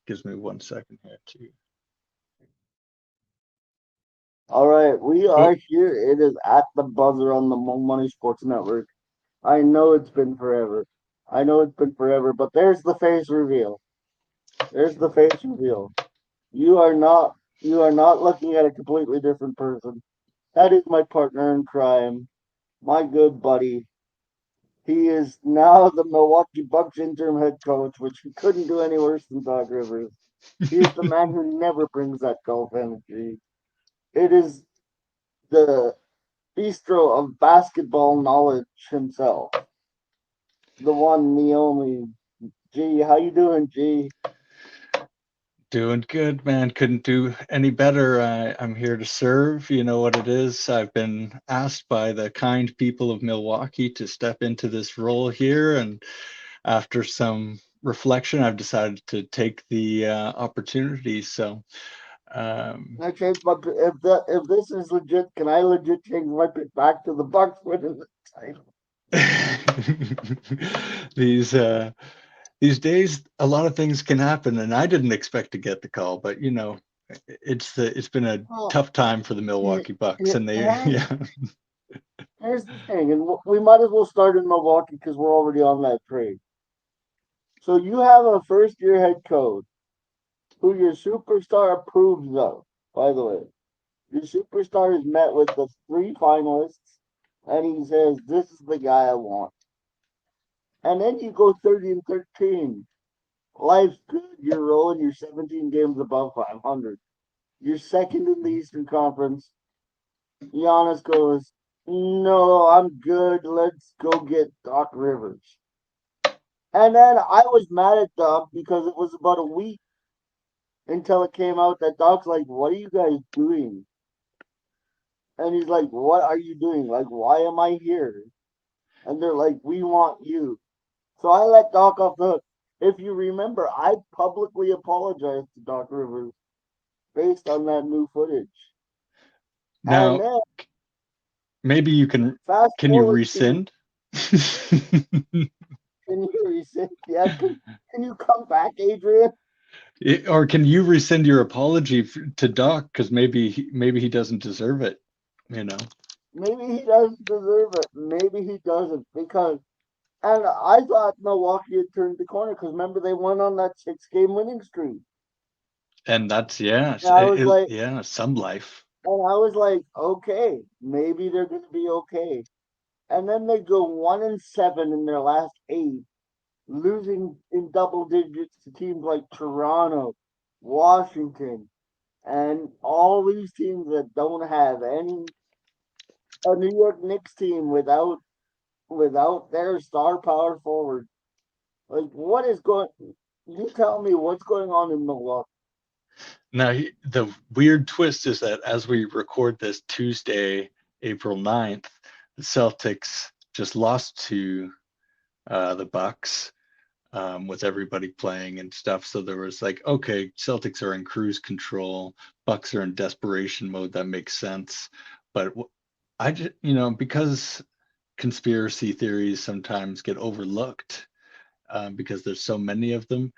Gives me 1 second here too. All right, we Oh, are here. It is at the buzzer on the Mo Money Sports Network. I know it's been forever. I know it's been forever, but there's the face reveal. There's the face reveal. You are not you are not looking at a completely different person. That is my partner in crime, my good buddy. He is now the Milwaukee Bucks interim head coach, which he couldn't do any worse than Doc Rivers. He is the man who never brings that golf energy. It is the bistro of basketball knowledge himself, the one, the only. G, how you doing, G? doing good, man. Couldn't do any better. I'm here to serve. You know what it is. I've been asked by the kind people of Milwaukee to step into this role here, and after some reflection, I've decided to take the opportunity. So, um, Can I change my if this is legit? Can I legit change my pick back to the Bucks winning the title? these these days, a lot of things can happen, and I didn't expect to get the call, but it's been a Well, tough time for the Milwaukee Bucks, and they here's yeah. here's the thing, and we might as well start in Milwaukee because we're already on that trade. So you have a first year head coach who your superstar approves of. By the way, your superstar is met with the three finalists, and he says, "This is the guy I want." And then you go 30-13. Life's good. You're rolling. You're 17 games above 500. You're second in the Eastern Conference. Giannis goes, "No, I'm good. Let's go get Doc Rivers." And then I was mad at Doc because it was about a week until it came out that Doc's like, "What are you guys doing?" And he's like, "What are you doing? Like, why am I here?" And they're like, "We want you." So I let Doc off the hook. If you remember, I publicly apologized to Doc Rivers based on that new footage. And Now, then maybe you fast can you forward to, rescind? can you rescind? Yeah, can you come back, Adrian? Or can you rescind your apology to Doc? Because maybe he doesn't deserve it, you know. Maybe he doesn't deserve it. Maybe he doesn't because. And I thought Milwaukee had turned the corner because remember they went on that 6 game winning streak. And that's yeah, And I was like, yeah, some life. okay, maybe they're gonna be okay. And then they go 1-7 in their last eight, losing in double digits to teams like Toronto, Washington, and all these teams that don't have any a New York Knicks team without their star power forward. Like what is going? You tell me what's going on in Milwaukee. Now, the weird twist is that as we record this Tuesday, April 9th, the Celtics just lost to the Bucks with everybody playing and stuff. So there was like, okay, Celtics are in cruise control, Bucks are in desperation mode. That makes sense. But I just, because conspiracy theories sometimes get overlooked because there's so many of them.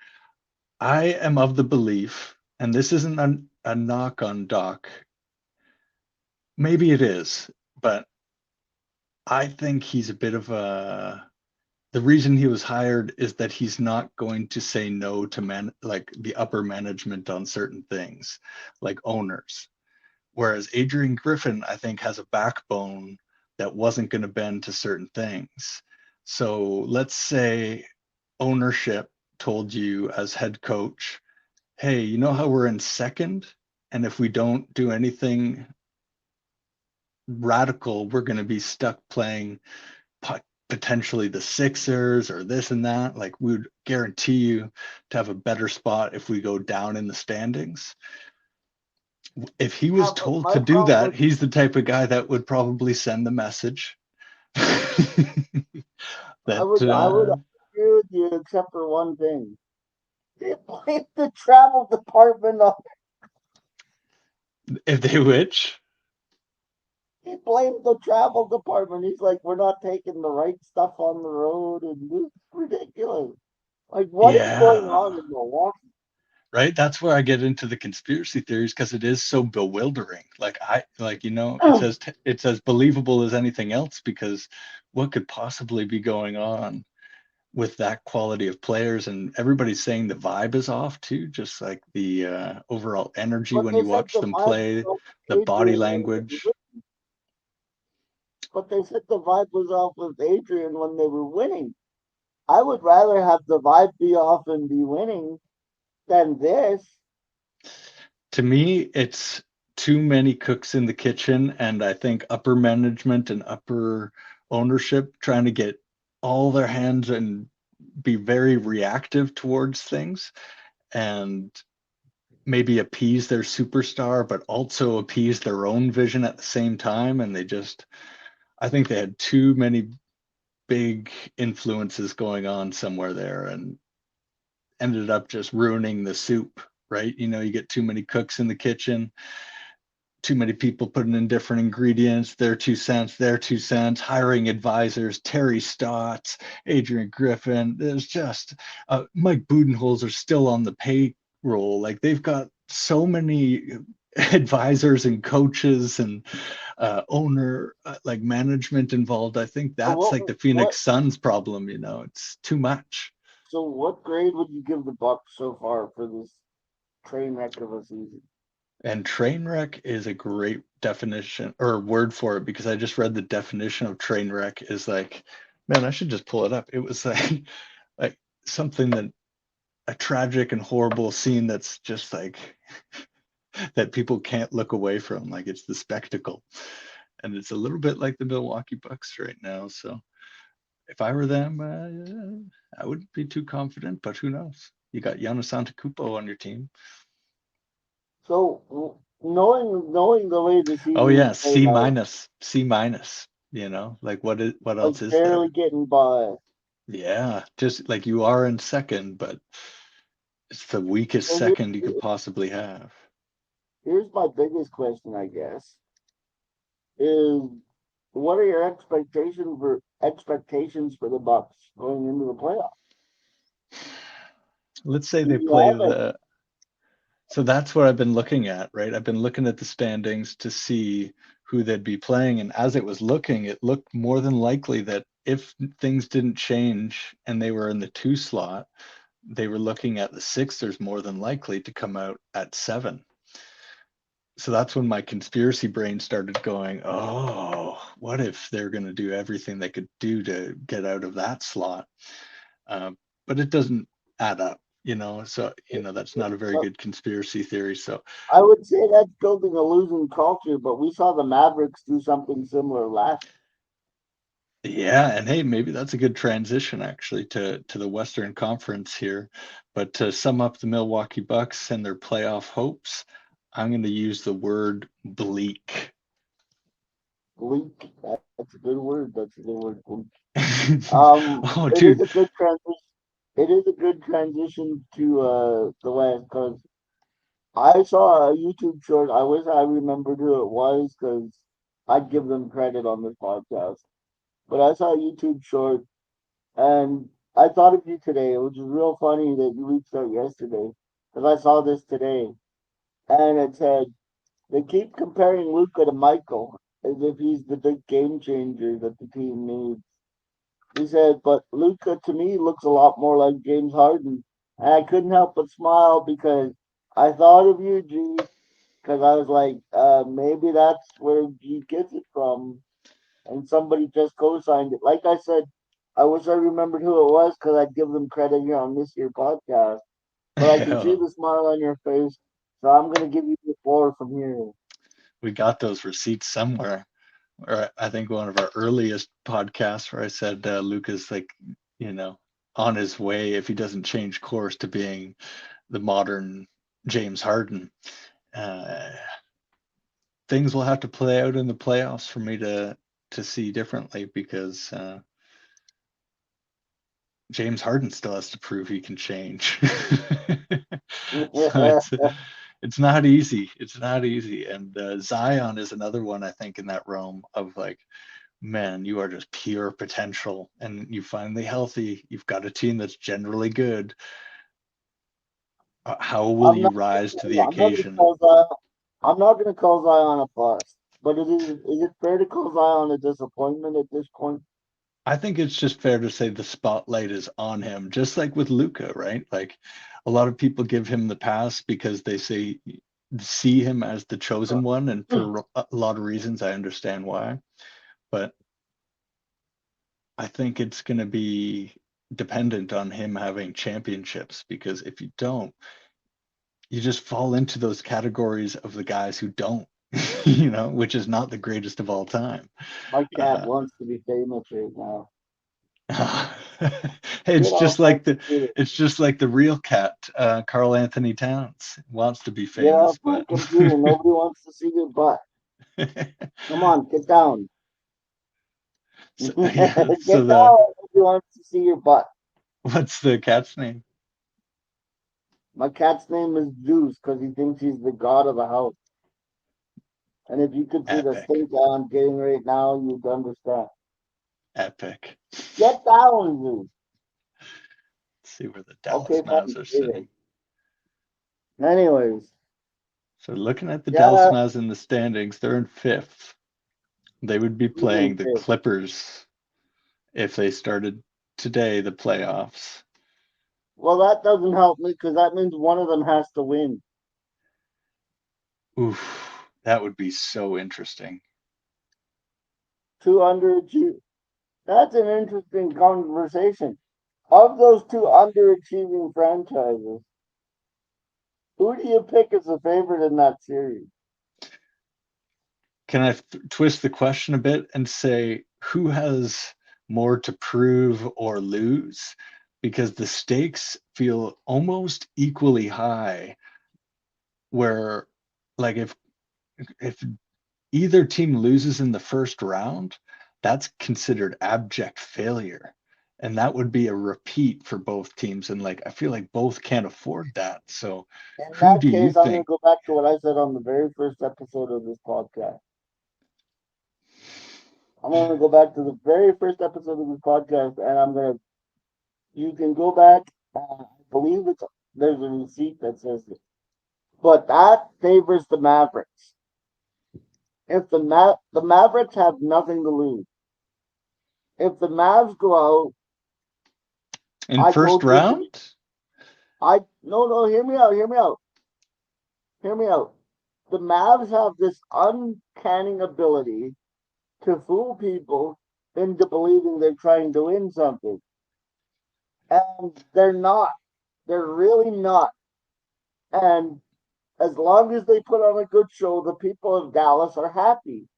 I am of the belief, and this isn't a knock on Doc. Maybe it is, but I think he's a bit of a. The reason he was hired is that he's not going to say no to like the upper management on certain things, like owners. Whereas Adrian Griffin, I think, has a backbone that wasn't going to bend to certain things. So let's say ownership told you as head coach, hey, you know how we're in second? And if we don't do anything radical, we're going to be stuck playing potentially the Sixers or this and that. Like we would guarantee you to have a better spot if we go down in the standings. If he Yeah, was but told my to do problem that, with he's the type of guy that would probably send the message I that would I would agree with you except for one thing. They blame the travel department on if they which he blamed the travel department. He's like, we're not taking the right stuff on the road and this is ridiculous. Like what is going yeah on in Milwaukee? right? That's where I get into the conspiracy theories because it is so bewildering. Well, It's as believable as anything else because what could possibly be going on with that quality of players? And everybody's saying the vibe is off too, just like the overall energy when they you said watch the them vibe play, was off the with body Adrian when they were language. but they said the vibe was off with Adrian when they were winning. I would rather have the vibe be off and be winning than this. To me, it's too many cooks in the kitchen, and I think upper management and upper ownership trying to get all their hands and be very reactive towards things and maybe appease their superstar, but also appease their own vision at the same time. And I think they had too many big influences going on somewhere there and ended up just ruining the soup, right? You get too many cooks in the kitchen, too many people putting in different ingredients, their 2 cents, hiring advisors, Terry Stotts, Adrian Griffin. There's just Mike Budenholzer still on the payroll. Like they've got so many advisors and coaches and owner like management involved. I think So that's like the what Phoenix Suns problem. It's too much. so what grade would you give the Bucks so far for this train wreck of a season? And train wreck is a great definition or word for it because I just read the definition of train wreck is like, man, I should just pull it up. It was like like something that a tragic and horrible scene that's just like that people can't look away from. Like it's the spectacle. And it's a little bit like the Milwaukee Bucks right now. So if I were them, I wouldn't be too confident, but who knows? You got Giannis Antetokounmpo on your team. So knowing the way the Oh season yeah, has played C out, minus, C minus. Like what like else is barely there? getting by. Yeah, just like you are in second, but it's the weakest So second you could possibly have. here's my biggest question, I guess, is what are your expectations for the Bucks going into the playoffs? Let's say Do they you play have the So that's what I've been looking at, right? I've been looking at the standings to see who they'd be playing. And as it was looking, it looked more than likely that if things didn't change and they were in the 2 slot, they were looking at the Sixers more than likely to come out at 7. So that's when my conspiracy brain started going, oh, what if they're going to do everything they could do to get out of that slot? Um, but it doesn't add up. So, that's not a very a good conspiracy theory. So, I would say that's building a losing culture, but we saw the Mavericks do something similar last. yeah, and hey, maybe that's a good transition actually to the Western Conference here. But to sum up the Milwaukee Bucks and their playoff hopes, I'm going to use the word bleak. Bleak. That's a good word. That's a good word. Bleak. Oh, It is dude. a good transition. It is a good transition to the West because I saw a YouTube short. I wish I remembered who it was because I'd give them credit on this podcast. But I saw a YouTube short and I thought of you today, which is real funny that you reached out yesterday because I saw this today and it said they keep comparing Luca to Michael as if he's the big game changer that the team needs. He said, but Luca to me looks a lot more like James Harden. And I couldn't help but smile because I thought of you, G, because I was like, maybe that's where G gets it from. And somebody just co signed it. Like I said, I wish I remembered who it was because I'd give them credit here on this year podcast. But I can see the smile on your face. So I'm going to give you the floor from here. We got those receipts somewhere. Or I think one of our earliest podcasts where I said Luca's like, you know, on his way if he doesn't change course to being the modern James Harden. Uh, Things will have to play out in the playoffs for me to see differently because James Harden still has to prove he can change. So it's not easy. It's not easy. And Zion is another one I think in that realm of like, man, you are just pure potential, and you finally healthy. You've got a team that's generally good. How will I'm you not. rise to the I'm not going to occasion? call Zion. I'm not going to call Zion a bust. But is it fair to call Zion a disappointment at this point? I think it's just fair to say the spotlight is on him, just like with Luca, right? Like a lot of people give him the pass because they say see him as the chosen one, and for a lot of reasons, I understand why. But I think it's going to be dependent on him having championships because if you don't, you just fall into those categories of the guys who don't, which is not the greatest of all time. My cat Uh, wants to be famous right now. it's Get off just my like the computer. it's just like the real cat, Carl Anthony Towns wants to be Get off famous, my but computer. Nobody wants to see your butt. Come on, get down. so, yeah. So Get the down. Nobody wants to see your butt. what's the cat's name? My cat's name is Zeus because he thinks he's the god of the house. And if you could see the Epic, stink I'm getting right now, you'd understand. epic. Get down, Zeus. Let's see where the Okay, Dallas fine. Mavs are Stay there. sitting. Anyways, So looking at the Dallas yeah, Mavs in the standings, they're in fifth. They would be you mean playing the fifth. Clippers if they started today, the playoffs. Well, that doesn't help me because that means one of them has to win. Oof, that would be so interesting. Two underachieving. That's an interesting conversation. Of those two underachieving franchises, who do you pick as a favorite in that series? Can I twist the question a bit and say who has more to prove or lose? Because the stakes feel almost equally high, where like if either team loses in the first round, that's considered abject failure. And that would be a repeat for both teams. And like I feel like both can't afford that. So In who that do you case, I'm going to think? go back to what I said on the very first episode of this podcast. I'm going to go back to the very first episode of this podcast, and you can go back. I believe there's a receipt that says it, but that favors the Mavericks. If the Mavericks have nothing to lose, if the Mavs go out, In I first told you, round? no, hear me out. The Mavs have this uncanny ability to fool people into believing they're trying to win something. And they're not. They're really not. And as long as they put on a good show, the people of Dallas are happy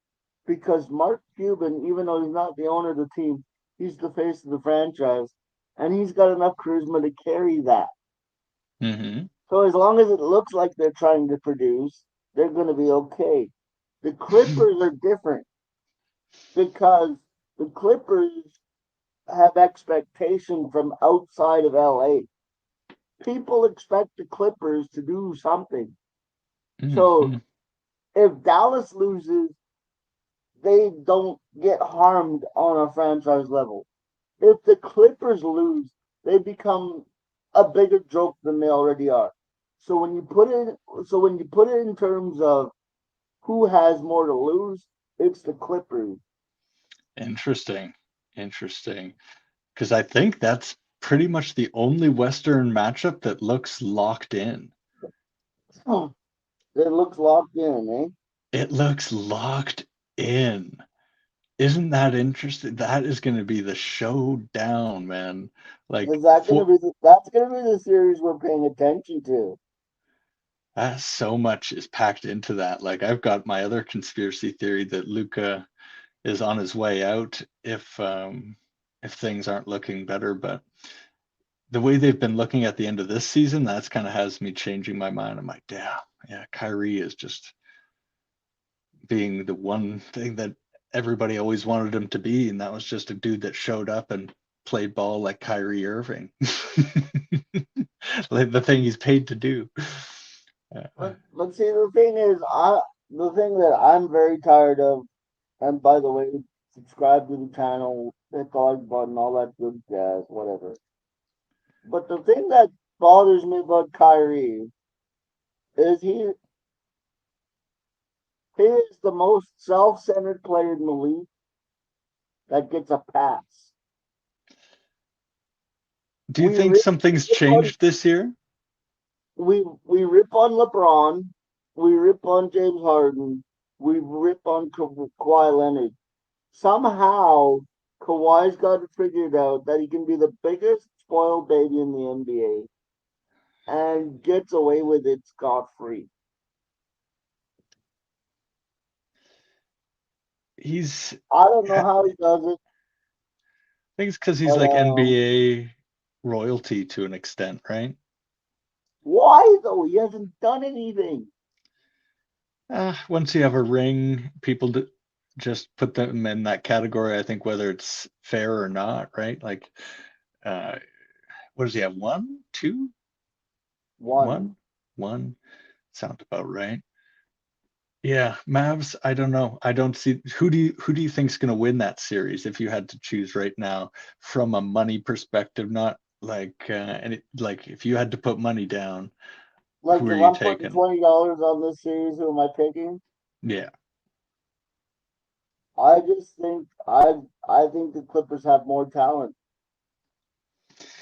because Mark Cuban, even though he's not the owner of the team, he's the face of the franchise, and he's got enough charisma to carry that. Mm-hmm. So as long as it looks like they're trying to produce, they're going to be okay. The Clippers are different because the Clippers have expectation from outside of LA. People expect the Clippers to do something. So Mm-hmm. if Dallas loses, they don't get harmed on a franchise level. If the Clippers lose, they become a bigger joke than they already are. So when you put it in terms of who has more to lose, it's the Clippers. Interesting. Interesting. Because I think that's pretty much the only Western matchup that looks locked in. It looks locked in, eh? It looks locked in. Isn't that interesting? That is going to be the showdown, man. Like Is that gonna for be that's gonna be the series we're paying attention to? so much is packed into that. Like I've got my other conspiracy theory that Luca is on his way out if things aren't looking better, but the way they've been looking at the end of this season, that's kind of has me changing my mind. I'm like, yeah, Kyrie is just being the one thing that everybody always wanted him to be, and that was just a dude that showed up and played ball like Kyrie Irving, like the thing he's paid to do. But see, the thing that I'm very tired of, and by the way, subscribe to the channel, hit the like button, all that good jazz, whatever. But the thing that bothers me about Kyrie is he is the most self-centered player in the league that gets a pass. Do you We think rip, something's rip on changed this year? we rip on LeBron, we rip on James Harden, we rip on Kawhi Leonard. Somehow Kawhi's got it figured out that he can be the biggest spoiled baby in the NBA and gets away with it scot free. He's, I don't know I how he does it, think it's because he's but like NBA royalty to an extent, right? why though? He hasn't done anything. Once you have a ring, just put them in that category. I think whether it's fair or not, right? Like, uh, what does he have? One, two, One, one, one. Sounds about right. Yeah, Mavs. I don't know. I don't see who do you think's going to win that series if you had to choose right now from a money perspective, not like like if you had to put money down, like who are if you I'm putting taking? $20 on this series, who am I picking? Yeah, I just think I think the Clippers have more talent.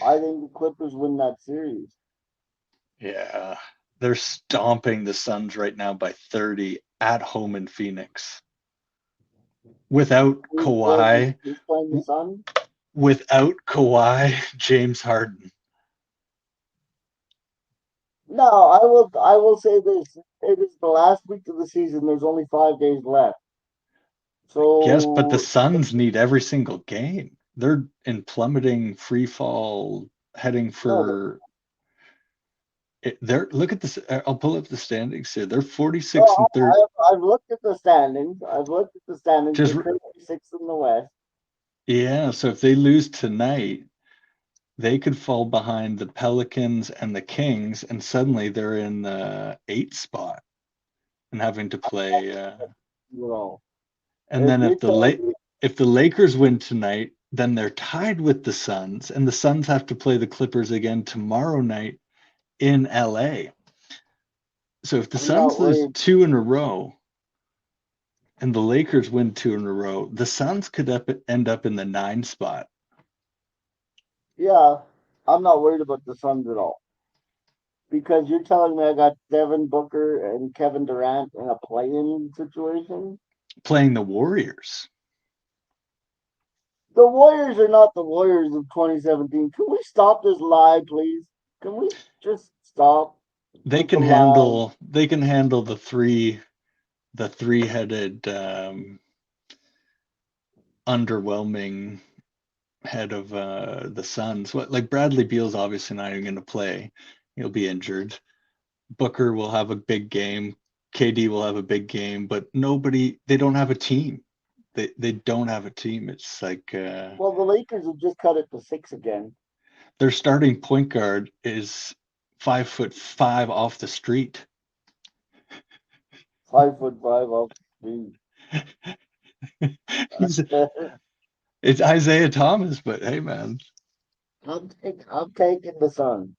I think the Clippers win that series. yeah. They're stomping the Suns right now by 30 at home in Phoenix without Kawhi, Who's playing the Sun? without Kawhi, James Harden. No, I will say this. It is the last week of the season. There's only 5 days left. Yes, but the So Suns need every single game. They're in plummeting free fall, heading no, for they're look at this. I'll pull up the standings here. They're no, 46 and 30. I've looked at the standings. I've looked at the standings. Just They're currently sixth in the West. yeah. So if they lose tonight, they could fall behind the Pelicans and the Kings, and suddenly they're in the eighth spot and having to play. You know, And if then you're telling me, if the Lakers win tonight, then they're tied with the Suns, and the Suns have to play the Clippers again tomorrow night in LA. So if the I'm not Suns lose worried. two in a row and the Lakers win two in a row, the Suns could end up in the nine spot. Yeah, I'm not worried about the Suns at all because you're telling me I got Devin Booker and Kevin Durant in a play-in situation. Playing the Warriors. The Warriors are not the Warriors of 2017. Can we stop this lie, please? Can we just stop with the lie? They can handle the three-headed underwhelming head of the Suns. What like Bradley Beal's obviously not even going to play. He'll be injured. Booker will have a big game. KD will have a big game, but they don't have a team. They don't have a team. It's like Well, the Lakers have just cut it to six again. their starting point guard is 5'5" off the street. 5'5" off the He's street. it's Isaiah Thomas, but hey man, I'm taking the Sun.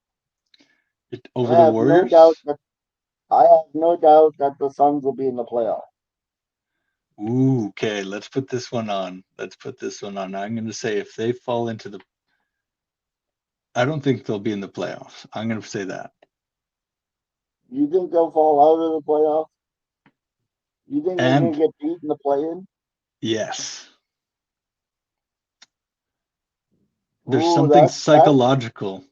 over I the have no doubt Warriors. that I have no doubt that the Suns will be in the playoff. Ooh, okay, let's put this one on. Let's put this one on. I'm going to say if they fall into the, I don't think they'll be in the playoffs. I'm going to say that. You think they'll fall out of the playoff? You think they're going And to get beat in the play-in? yes, there's Ooh, something psychological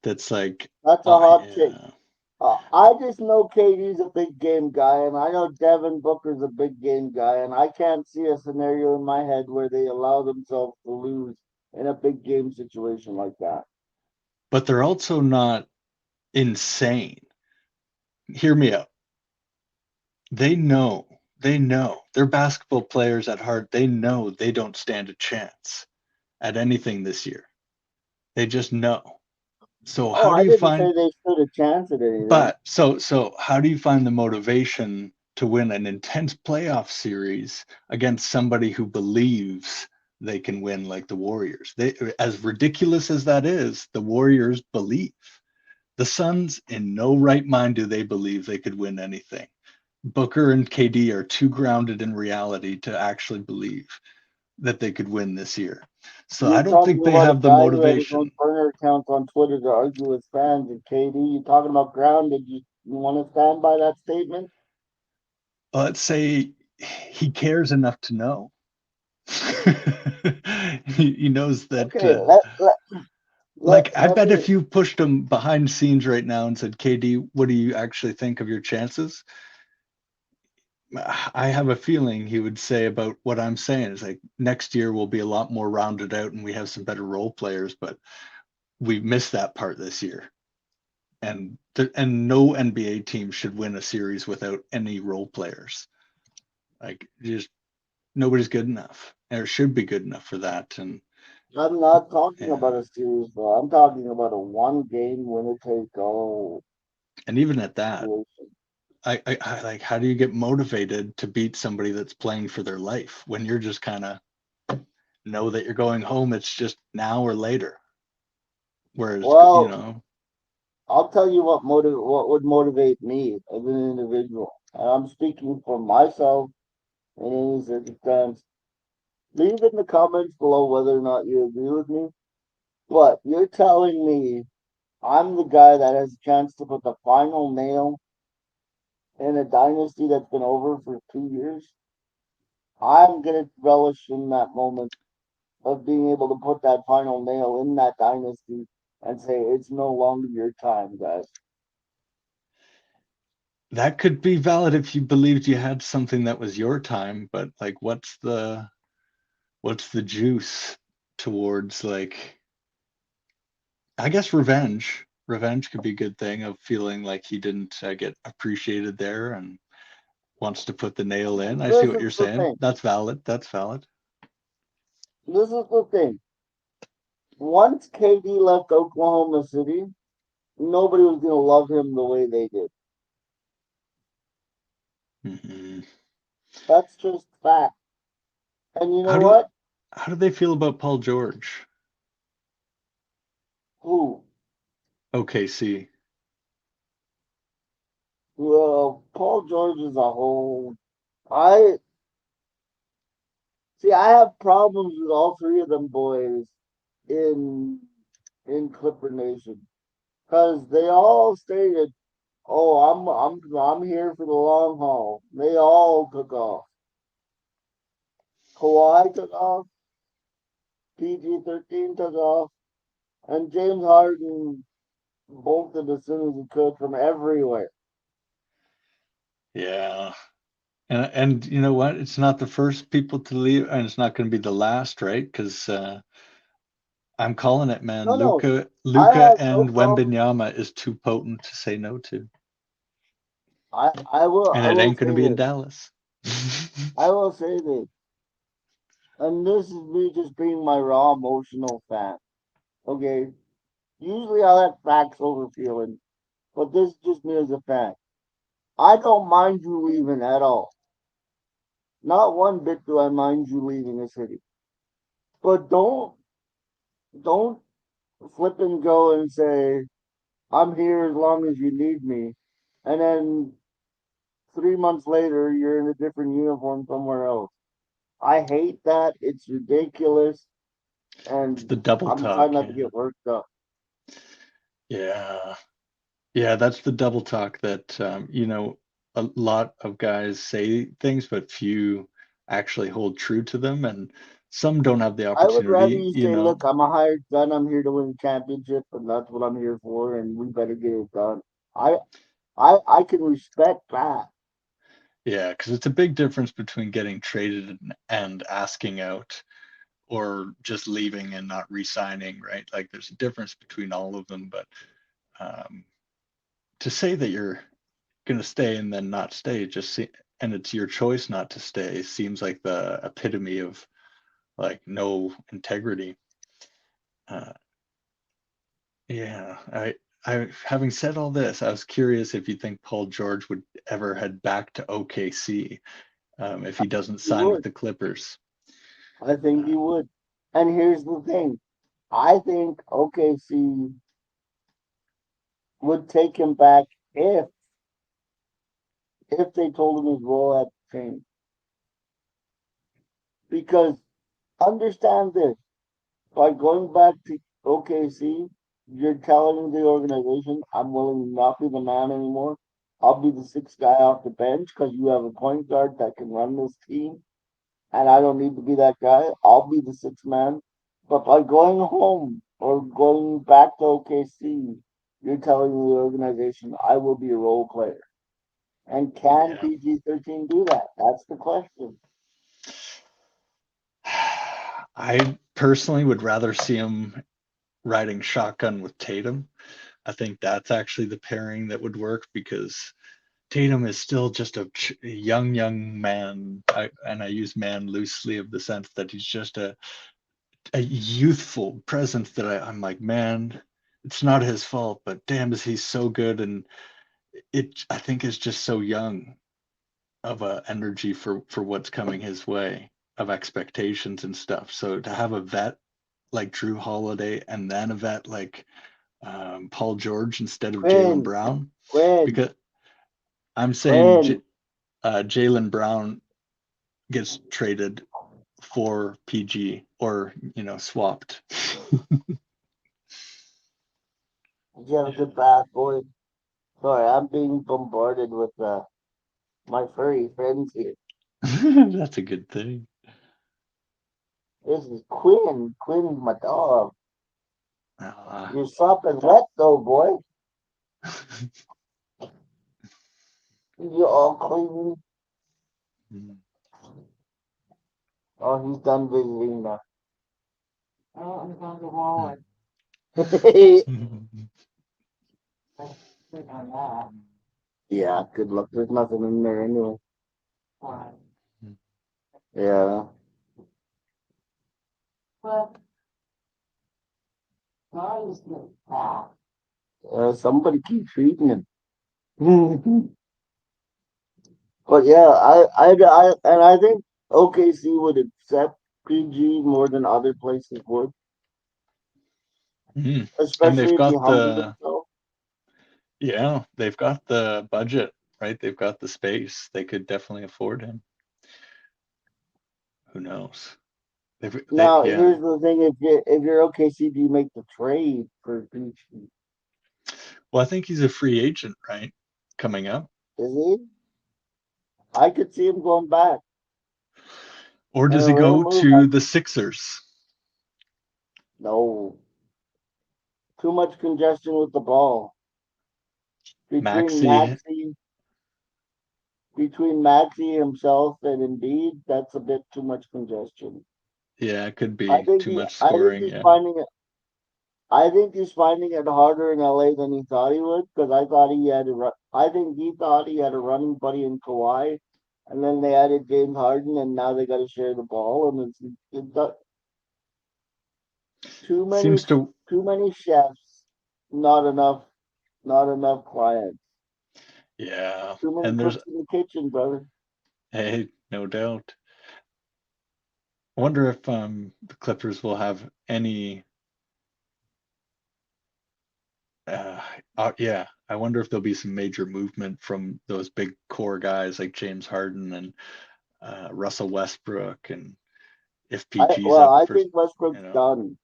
that's like, that's a oh hot take. yeah. I just know KD's a big game guy, and I know Devin Booker's a big game guy, and I can't see a scenario in my head where they allow themselves to lose in a big game situation like that. But they're also not insane. Hear me out. They know they're basketball players at heart. They know they don't stand a chance at anything this year. They just know. So Oh, how do I you didn't say find they stood a chance at anything. but so how do you find the motivation to win an intense playoff series against somebody who believes they can win like the Warriors? They, as ridiculous as that is, the Warriors believe. The Suns, in no right mind do they believe they could win anything. Booker and KD are too grounded in reality to actually believe that they could win this year. So I You're don't think talking they about a have the guy who had his own motivation. burner account on Twitter to argue with fans and KD. You talking about grounded? You want to stand by that statement? Let's say he cares enough to know. He knows that, Okay, I let bet me. if you pushed him behind the scenes right now and said, KD, what do you actually think of your chances? I have a feeling he would say about what I'm saying is like next year will be a lot more rounded out and we have some better role players, but we missed that part this year. And no NBA team should win a series without any role players. Like just nobody's good enough or should be good enough for that. And I'm not talking yeah, about a series, though. I'm talking about a one-game winner-take-all and even at that, situation. I like how do you get motivated to beat somebody that's playing for their life when you're just kind of know that you're going home? It's just now or later. Whereas, Well, I'll tell you what would motivate me as an individual. And I'm speaking for myself in any circumstance. Leave in the comments below whether or not you agree with me. But you're telling me I'm the guy that has a chance to put the final nail in a dynasty that's been over for 2 years. I'm gonna relish in that moment of being able to put that final nail in that dynasty and say it's no longer your time, guys. that could be valid if you believed you had something that was your time, but like what's the juice towards like I guess revenge could be a good thing of feeling like he didn't get appreciated there and wants to put the nail in. I see This what is you're the saying. thing. That's valid. That's valid. This is the thing. Once KD left Oklahoma City, nobody was gonna love him the way they did. Hmm. That's just fact. And you know how do what? how do they feel about Paul George? Who? OKC. Well, Paul George is a whole. I see. I have problems with all three of them boys in in Clipper Nation because they all stated, "Oh, I'm here for the long haul." They all took off. Kawhi took off. PG-13 took off, and James Harden bolted as soon as he could from everywhere. Yeah. And you know what? It's not the first people to leave, and it's not going to be the last, right? Because I'm calling it, man. No, no, I Luca, have no and problem. Wembanyama is too potent to say no to, and I it will ain't going to say be in this. Dallas. I will say this, and this is me just being my raw emotional fan. Okay, usually I let facts over feeling, but this is just me as a fan. I don't mind you leaving at all. Not one bit do I mind you leaving the city. But don't flip and go and say I'm here as long as you need me, and then 3 months later you're in a different uniform somewhere else. I hate that. It's ridiculous, It's and the double I'm trying talk, not to yeah. get worked up. Yeah. Yeah, that's the double talk that a lot of guys say things, but few actually hold true to them, and some don't have the I would rather opportunity, you say, "Look, I'm a hired gun. I'm here to win a championship, and that's what I'm here for, and we better get it done." I I can respect that. Yeah, because it's a big difference between getting traded and asking out or just leaving and not re-signing, right? Like there's a difference between all of them, but um, to say that you're going to stay and then not stay and it's your choice not to stay seems like the epitome of like no integrity. Uh, yeah, I having said all this, I was curious if you think Paul George would ever head back to OKC if he doesn't He sign with would. the Clippers. I think he Uh, would. And here's the thing. I think OKC would take him back if they told him his role had changed. Because understand this, by going back to OKC, you're telling the organization, I'm willing to not be the man anymore. I'll be the sixth guy off the bench because you have a point guard that can run this team, and I don't need to be that guy. I'll be the sixth man. But by going home or going back to OKC, you're telling the organization, I will be a role player. And can Yeah. PG 13 do that? That's the question. I personally would rather see him riding shotgun with Tatum. I think that's actually the pairing that would work because Tatum is still just a young man, and I use man loosely of the sense that he's just a youthful presence that I'm like, man, it's not his fault, but damn, is he so good? And I think is just so young of a energy for what's coming his way of expectations and stuff. So to have a vet like Drew Holiday and then a vet like Paul George instead of Jalen Quinn, Brown, Quinn, because I'm saying Quinn. Jalen Brown gets traded for PG or swapped. Did you have a good bath, boy? Sorry, I'm being bombarded with my furry friends here. That's a good thing. This is Quinn. Quinn's my dog. Uh, You're sopping wet though, boy. You all clean. Oh, he's done visiting now. Oh, I'm going to wallet. Yeah, good luck. There's nothing in there anyway. Yeah. Somebody keeps feeding him. But yeah, and I think OKC would accept PG more than other places would, and they've especially if he got humbled the himself. they've got the budget, right? They've got the space. They could definitely afford him. Who knows? Now, Yeah. here's the thing: if you're OKC, do you make the trade for PG? Well, I think he's a free agent, right? Coming up. Is he? I could see him going back Or in does a he rare go move. to the Sixers? No, too much congestion with the ball between Maxi, Maxi himself and Embiid. That's a bit too much congestion. yeah, it could I be think too he, much I think scoring. he's Yeah. finding it. I think he's finding it harder in LA than he thought he would because I thought he had I think he thought he had a running buddy in Kawhi, and then they added James Harden, and now they got to share the ball, and it's got too many Seems to, too many chefs, not enough clients. yeah. Too many And there's, cooks in the kitchen, brother. hey, no doubt. I wonder if the Clippers will have any Uh, yeah, I wonder if there'll be some major movement from those big core guys like James Harden and Russell Westbrook, and if PG's up I for, think Westbrook's done.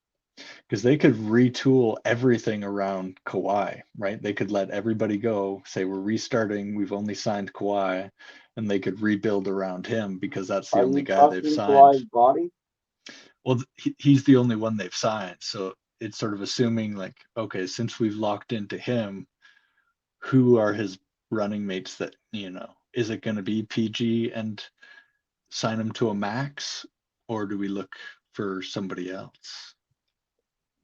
because they could retool everything around Kawhi, right? They could let everybody go, say we're restarting, we've only signed Kawhi, and they could rebuild around him because that's the Are only you guy they've trusting signed. Kawhi's body? Well, he's the only one they've signed, so it's sort of assuming like, okay, since we've locked into him, who are his running mates that, is it going to be PG and sign him to a max, or do we look for somebody else?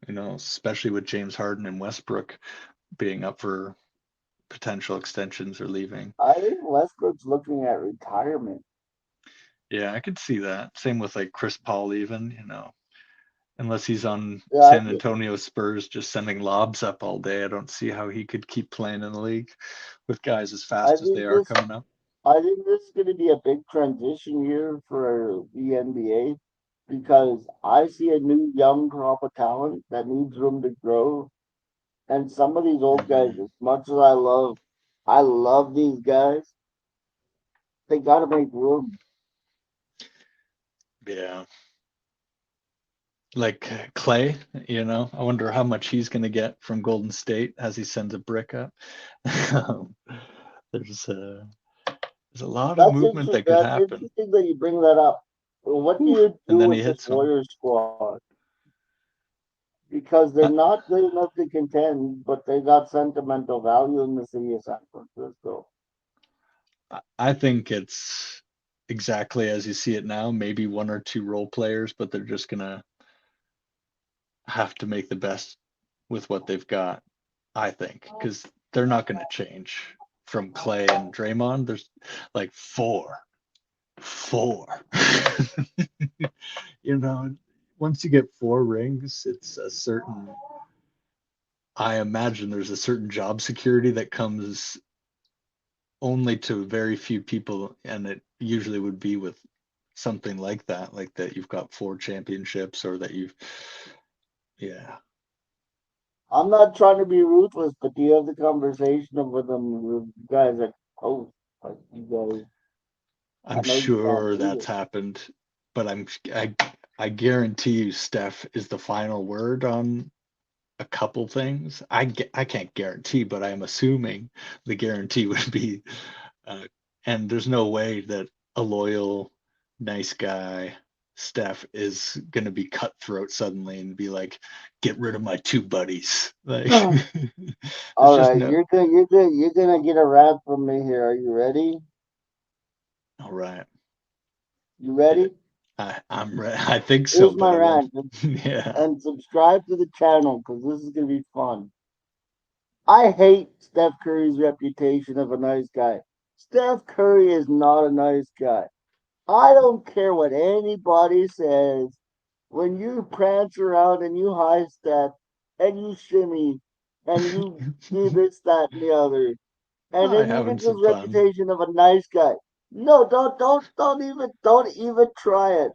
Especially with James Harden and Westbrook being up for potential extensions or leaving. I think Westbrook's looking at retirement. Yeah, I could see that. Same with like Chris Paul, even, unless he's on Yeah, San Antonio Spurs just sending lobs up all day. I don't see how he could keep playing in the league with guys as I fast as they think are this coming up. I think this is going to be a big transition year for the NBA because I see a new young crop of talent that needs room to grow, And some of these old guys, Hmm. as much as I love these guys. They got to make room. Yeah. Like Clay, I wonder how much he's going to get from Golden State as he sends a brick up. Um, there's a there's a lot of movement that could That's happen. interesting that you bring that up. Well, what do Whew. you And do then he with this hits him. Warriors squad? Because they're I, not good enough to contend, but they got sentimental value in the city of San Francisco. I think it's exactly as you see it now. Maybe one or two role players, but they're just gonna have to make the best with what they've got. I think because they're not gonna change from Clay and Draymond. There's like four. you know, Once you get four rings, it's a certain, I imagine there's a certain job security that comes only to very few people, and it usually would be with something like that you've got four championships or that you've, yeah. I'm not trying to be ruthless, but do you have the conversation with them, with guys like, oh, like you guys, I'm I know you can't sure do that's this. happened, but I guarantee you Steph is the final word on a couple things. I can't guarantee, but I'm assuming the guarantee would be, uh, and there's no way that a loyal, nice guy, Steph, is gonna be cutthroat suddenly and be like, "Get rid of my two buddies." Like, there's All just right, no. you're gonna get a rap from me here. Are you ready? All right, You yeah, ready? I think so, Here's but my I want. rant, Yeah. and subscribe to the channel because this is gonna be fun. I hate Steph Curry's reputation of a nice guy. Steph Curry is not a nice guy. I don't care what anybody says. When you prance around and you high step and you shimmy and you do this, that, and the other, and I then he having gets his some fun. reputation of a nice guy. No, don't even try it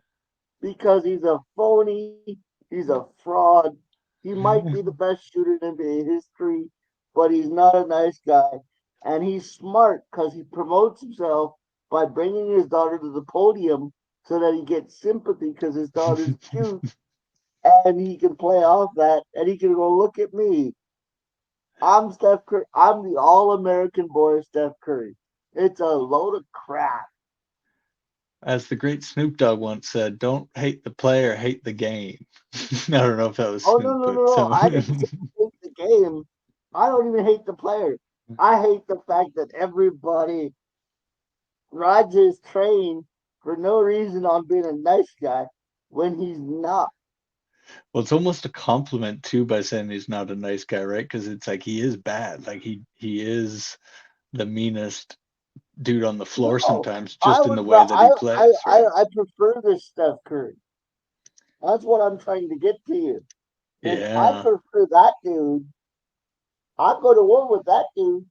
because he's a phony. He's a fraud. He might be the best shooter in NBA history, but he's not a nice guy. And he's smart because he promotes himself by bringing his daughter to the podium so that he gets sympathy because his daughter's cute and he can play off that and he can go, look at me. I'm Steph Curry. I'm the all American boy, Steph Curry. It's a load of crap. As the great Snoop Dogg once said, "Don't hate the player, hate the game." I don't know if that was Oh no Snoop, no no but no! some. I didn't say I hate the game. I don't even hate the player. I hate the fact that everybody rides his train for no reason on being a nice guy when he's not. Well, it's almost a compliment too by saying he's not a nice guy, right? Because it's like he is bad. Like he is the meanest dude on the floor No, sometimes, I just in the would. way that he plays, right? I prefer this Steph Curry. That's what I'm trying to get to you. Is I Yeah. prefer that dude. I go to war with that dude.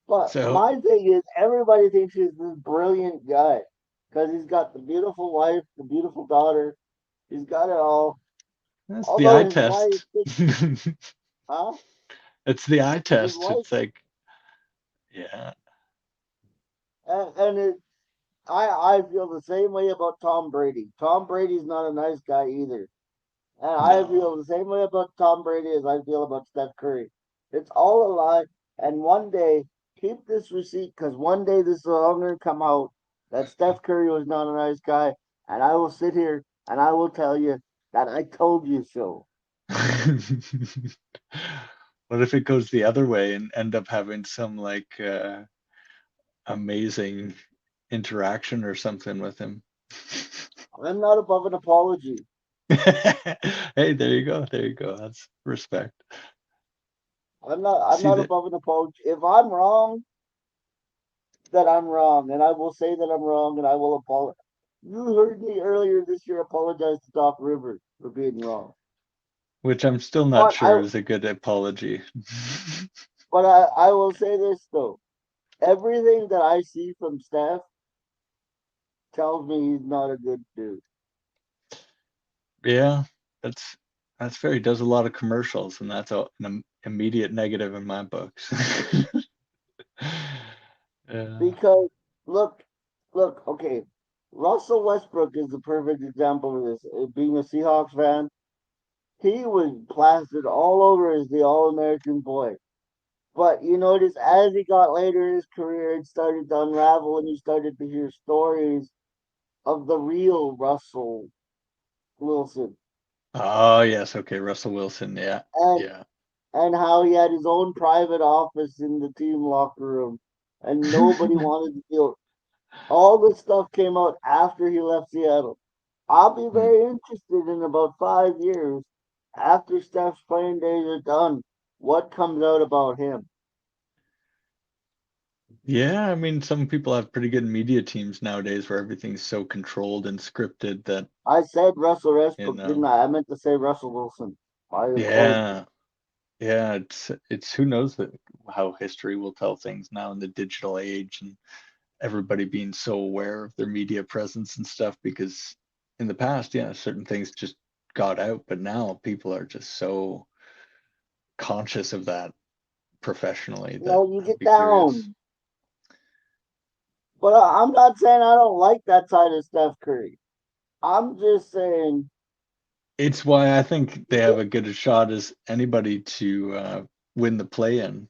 But So my thing is, everybody thinks he's this brilliant guy because he's got the beautiful wife, the beautiful daughter. He's got it all. that's the Although eye his wife, test. huh? It's the eye His test. wife, It's like, yeah. and I feel the same way about Tom Brady. Tom Brady's not a nice guy either, and I No. feel the same way about Tom Brady as I feel about Steph Curry. It's all a lie, and one day keep this receipt because one day this is all going to come out that Steph Curry was not a nice guy, and I will sit here and I will tell you that I told you so. What if it goes the other way and end up having some like amazing interaction or something with him? I'm not above an apology. Hey, there you go. There you go. That's respect. I'm See not that, above an apology. If I'm wrong, that I'm wrong, and I will say that I'm wrong, and I will apologize. You heard me earlier this year apologize to Doc Rivers for being wrong, which I'm still not but sure is a good apology. I will say this though: everything that I see from Steph tells me he's not a good dude. Yeah, that's. That's fair. He does a lot of commercials, and that's an immediate negative in my books. Yeah. Because look, look, okay, Russell Westbrook is the perfect example of this. Being a Seahawks fan, he was plastered all over as the All-American boy. But you notice as he got later in his career, it started to unravel, and you started to hear stories of the real Russell Wilson Oh yes, okay, Russell Wilson. Yeah, and yeah. and how he had his own private office in the team locker room, and nobody wanted to deal. All this stuff came out after he left Seattle. I'll be Hmm. very interested in about 5 years after Steph's playing days are done. What comes out about him? Yeah, I mean, some people have pretty good media teams nowadays where everything's so controlled and scripted that, I said Russell you Westbrook, didn't know, I? I meant to say Russell Wilson. My apologies. yeah, yeah, it's who knows how history will tell things now in the digital age and everybody being so aware of their media presence and stuff because in the past, yeah, certain things just got out, but now people are just so conscious of that professionally that No, you I'd get be curious. down. But I'm not saying I don't like that side of Steph Curry. I'm just saying, It's why I think they have a good shot as anybody to win the play-in,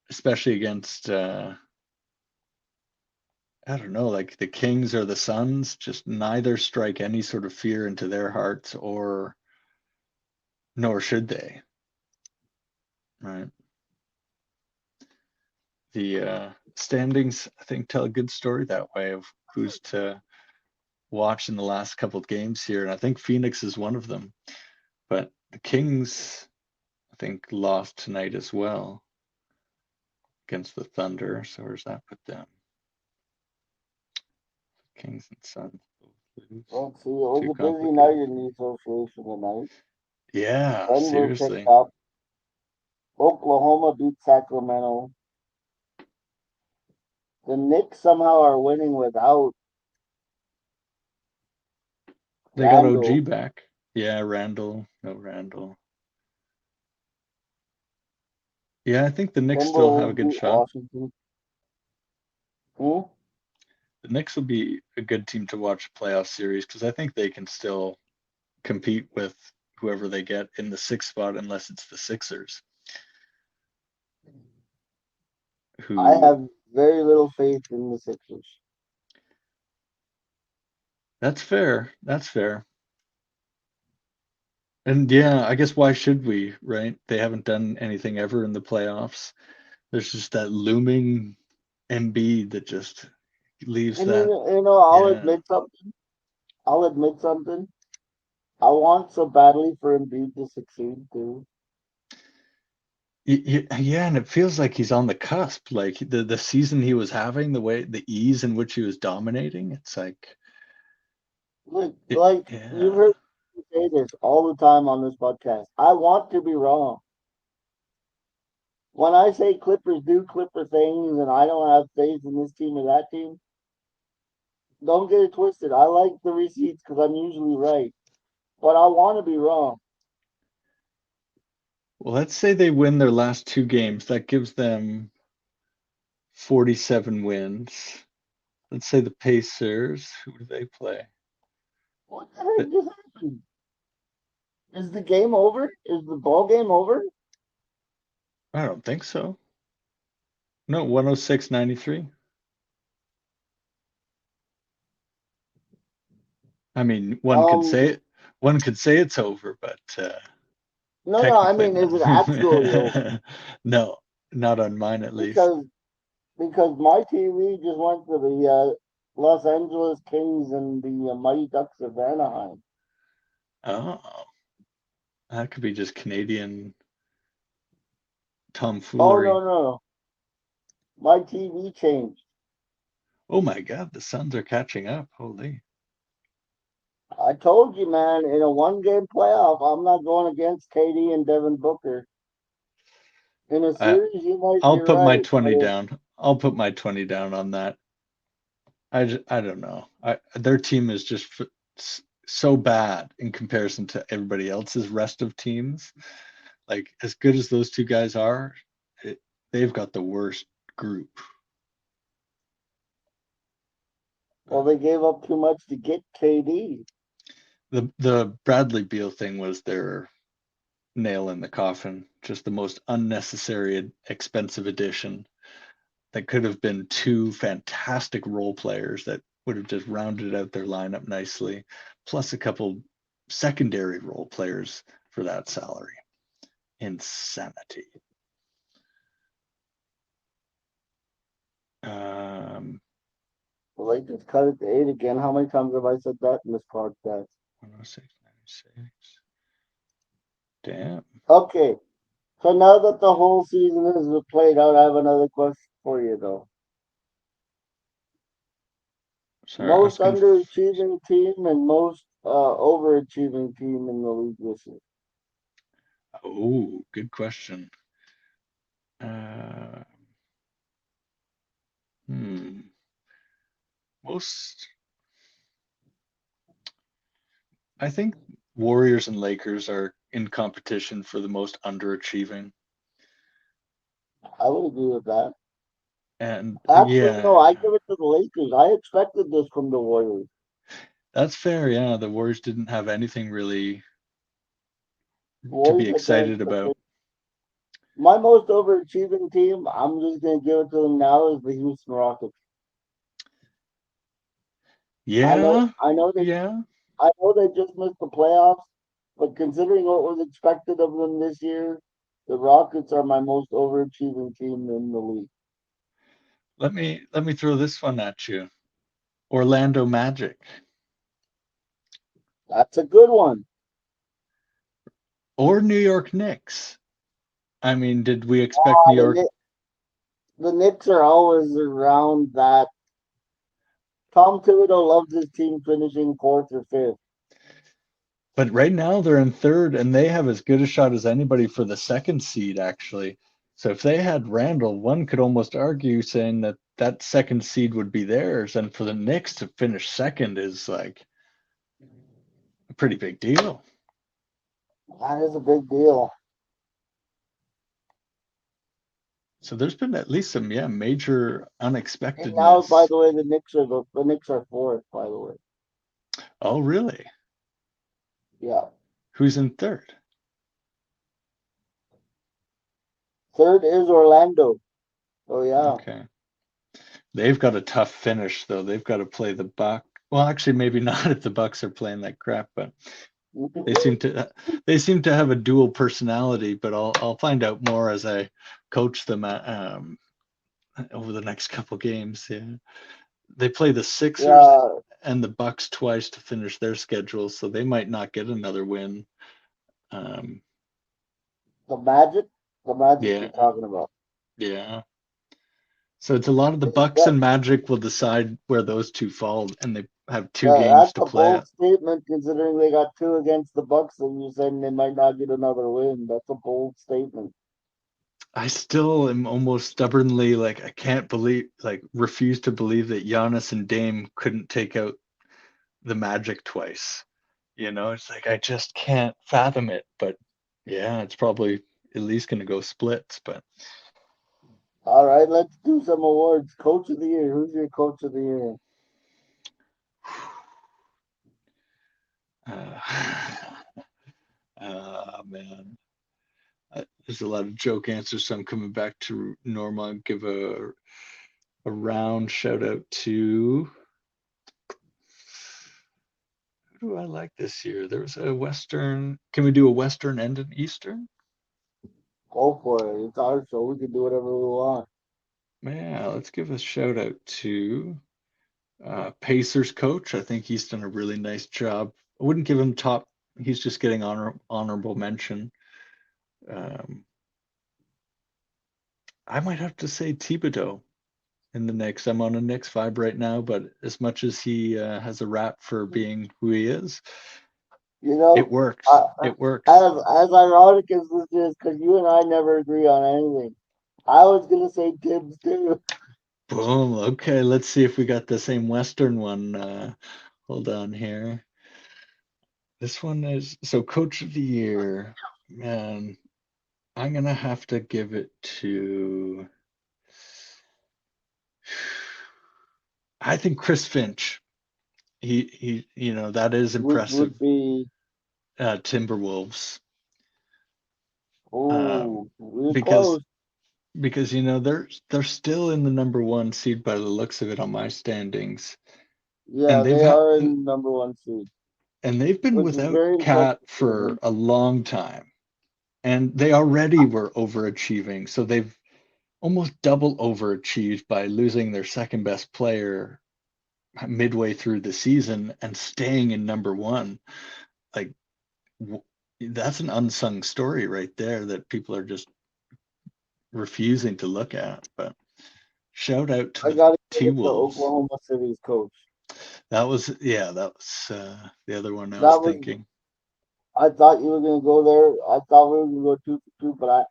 especially against I don't know, like the Kings or the Suns. Just neither strike any sort of fear into their hearts, or nor should they, right? The standings, I think, tell a good story that way of who's to watch in the last couple of games here, and I think Phoenix is one of them. But the Kings, I think, lost tonight as well against the Thunder. So where's that put them? Kings and Suns both lose. let's see, it was Too a busy night complicated in for the me. association tonight. Yeah, Denver picked seriously. up. Oklahoma beat Sacramento. The Knicks somehow are winning without They got OG Randall. back. Yeah, Randall. No Randall. Yeah, I think the Knicks still have a Timberwolves good beat shot. Washington. Hmm? The Knicks will be a good team to watch a playoff series because I think they can still compete with whoever they get in the sixth spot, unless it's the Sixers, I who have very little faith in the Sixers. that's fair. That's fair. And yeah, I guess why should we, right? They haven't done anything ever in the playoffs. There's just that looming Embiid that just leaves And that, I'll yeah. admit something. I'll admit something. I want so badly for Embiid to succeed too. Yeah, and it feels like he's on the cusp. Like the season he was having, the way the ease in which he was dominating, it's like Like you've yeah. heard me say this all the time on this podcast. I want to be wrong. When I say Clippers do Clipper things and I don't have faith in this team or that team, don't get it twisted. I like the receipts because I'm usually right, but I want to be wrong. Well, let's say they win their last two games. That gives them 47 wins. Let's say the Pacers, who do they play? What the heck Th- just happened? Is the game over? Is the ball game over? I don't think so. No, 106-93. I mean, Um, one could say it's over, but no, no. I technically mean, is no. it actually over? No, not on mine at least. Because my TV just went to the Los Angeles Kings and the Mighty Ducks of Anaheim. Oh, that could be just Canadian Oh no, tomfoolery. no, my TV changed. Oh my God, the Suns are catching up. Holy. I told you, man, in a one-game playoff, I'm not going against KD and Devin Booker. In a I series, you might be I'll put my right, 20 but down. I'll put my 20 down on that. I don't know. Their team is just so bad in comparison to everybody else's rest of teams. Like as good as those two guys are, it, they've got the worst group. Well, they gave up too much to get KD. The Bradley Beal thing was their nail in the coffin. Just the most unnecessary, expensive addition that could have been two fantastic role players that would have just rounded out their lineup nicely, plus a couple secondary role players for that salary. Insanity. Um, The Lakers cut it to 8 again. How many times have I said that in this podcast? 106, 96. Damn. Okay, so now that the whole season is played out, I have another question for you, though. Sorry, I was Most gonna. underachieving team and most overachieving team in the league this year. Oh, good question. Uh, hmm. Most, I think Warriors and Lakers are in competition for the most underachieving. I would agree with that. And Actually, no, I yeah, give it to the Lakers. I expected this from the Warriors. that's fair. Yeah, the Warriors didn't have anything really The to be Warriors had no excited about. expectation. My most overachieving team, I'm just going to give it to them now, is the Houston Rockets. I know, Yeah, I know they, yeah. I know they just missed the playoffs, but considering what was expected of them this year, the Rockets are my most overachieving team in the league. Let me throw this one at you. Orlando Magic That's a good one. or New York Knicks. I mean, did we expect New Uh, the, York? Knick- the Knicks are always around that. Tom Thibodeau loves his team finishing fourth or fifth. But right now they're in third, and they have as good a shot as anybody for the second seed, actually. So if they had Randall, one could almost argue saying that that second seed would be theirs, and for the Knicks to finish second is like a pretty big deal. That is a big deal. So there's been at least some, yeah, major And now, by unexpectedness. the way, the Knicks are fourth. By the way, Oh, really? yeah. Who's in third? Third is Orlando. Oh yeah. Okay. They've got a tough finish though. They've got to play the Buck. Well, actually, maybe not if the Bucks are playing like crap, but they seem to they seem to have a dual personality. But I'll find out more as I coach them over the next couple games. Yeah, they play the Sixers Yeah, and the Bucks twice to finish their schedule, so they might not get another win. Um, the Magic. The Magic yeah, you're talking about. yeah. So it's a lot of the Bucks That, and Magic will decide where those two fall, and they have two games that's to a play bold it. statement considering they got two against the Bucks, and you're saying they might not get another win. That's a bold statement. I still am almost stubbornly like I can't believe like refuse to believe that Giannis and Dame couldn't take out the Magic twice. You know, it's like I just can't fathom it. But yeah, it's probably at least gonna go splits. But All right, let's do some awards. Coach of the year. Who's your coach of the year? uh, man, there's a lot of joke answers, so I'm coming back to normal. I'll give a round shout out to who do I like this year? There was a Western. Can we do a Western and an Eastern? Go for it. It's our show. We can do whatever we want. Yeah, let's give a shout out to Pacers coach. I think he's done a really nice job. I wouldn't give him top. He's just getting honorable mention. Um, I might have to say Thibodeau in the Knicks. I'm on a Knicks vibe right now, but as much as he has a rap for being who he is, You it know, works. uh, It works. as ironic as this is, because you and I never agree on anything. I was gonna say Tibbs too. Boom. Okay, let's see if we got the same Western one. Hold on here. This one is so coach of the year, man. I'm gonna have to give it to. I think Chris Finch. That is which impressive. would be, Timberwolves, um, oh, we're because close. they're still in the number one seed by the looks of it on my standings, and Yeah, they've they had are in number one seed, and they've been which is without very impressive Cat for for him. a long time, and they already were overachieving, so they've almost double overachieved by losing their second best player midway through the season and staying in number one. Like that's an unsung story right there that people are just refusing to look at. But shout out to I the gotta give T it to Wolves. Oklahoma City's coach. That was the other one I was That was, thinking. I thought you were gonna go there. I thought we were gonna go 2-2, but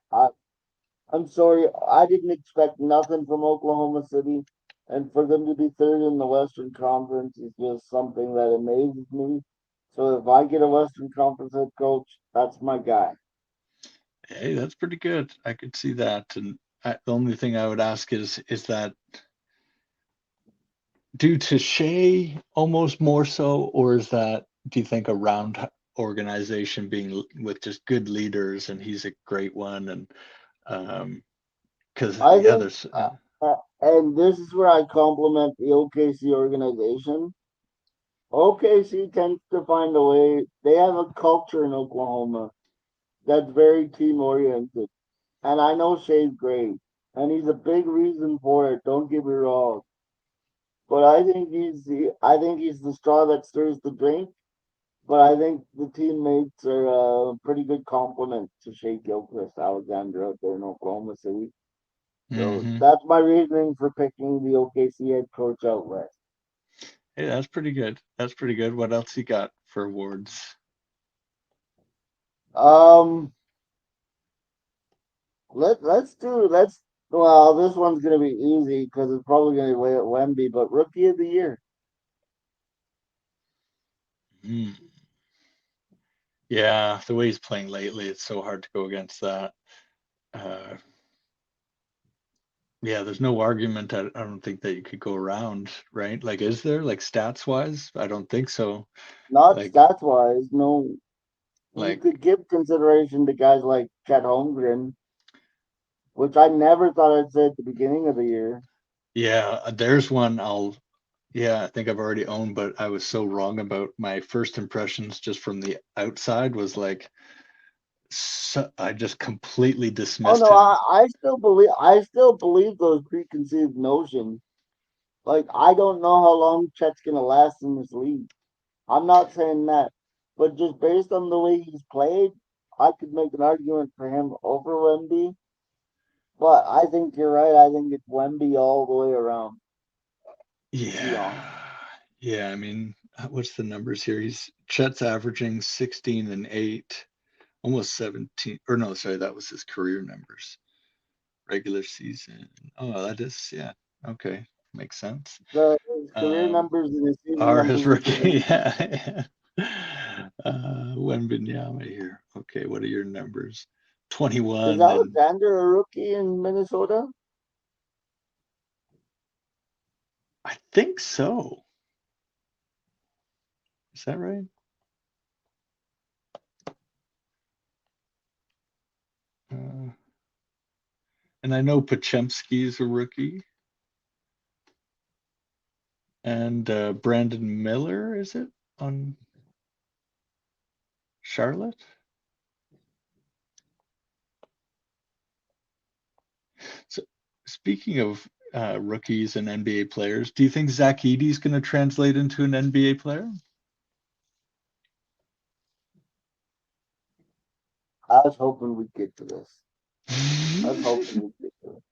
I'm sorry, I didn't expect nothing from Oklahoma City, and for them to be third in the Western Conference is just something that amazes me. So if I get a Western Conference head coach, that's my guy. Hey, that's pretty good. I could see that. And the only thing I would ask is that due to Shea almost more so, or is that do you think a round organization being with just good leaders and he's a great one and because I yeah, think, there's and this is where I compliment the OKC organization. OKC tends to find a way. They have a culture in Oklahoma that's very team oriented. And I know Shea's great. And he's a big reason for it. Don't get me wrong. But I think he's the straw that stirs the drink. But I think the teammates are a pretty good compliment to Shea Gilchrist Alexander out there in Oklahoma City. So hmm that's my reasoning for picking the OKC head coach out west. Hey, that's pretty good. That's pretty good. What else you got for awards? Um, let's. Well, this one's gonna be easy because it's probably gonna be way at Wemby. But Rookie of the Year, Mm. Yeah, the way he's playing lately, it's so hard to go against that. Uh, yeah, there's no argument. I don't think that you could go around, right? Like, is there like stats wise? I don't think so. not Like, stats wise, no. You like, could give consideration to guys like Chet Holmgren, which I never thought I'd say at the beginning of the year. yeah, there's one yeah, I think I've already owned, but I was so wrong about my first impressions just from the outside was like, I just completely Oh dismissed no, him. I still believe those preconceived notions. Like I don't know how long Chet's gonna last in this league. I'm not saying that, but just based on the way he's played, I could make an argument for him over Wemby. But I think you're right. I think it's Wemby all the way around. To be honest, Yeah. Yeah, I mean, what's the numbers here? Chet's averaging 16 and 8, almost 17. Or no, sorry, that was his career numbers. Regular season. Oh, that is, yeah. Okay. Makes sense. the his career Um, numbers and his season are his numbers are rookie, different. yeah. Wembenyama here. Okay, what are your numbers? Is 21 and Alexander a rookie in Minnesota? I think so. Is that right? Uh, and I know Pachemski's a rookie. And Brandon Miller, is it on Charlotte? So speaking of rookies and NBA players, do you think Zach Edey's going to translate into an NBA player? I was hoping we'd get to this. I was hoping we'd get to it.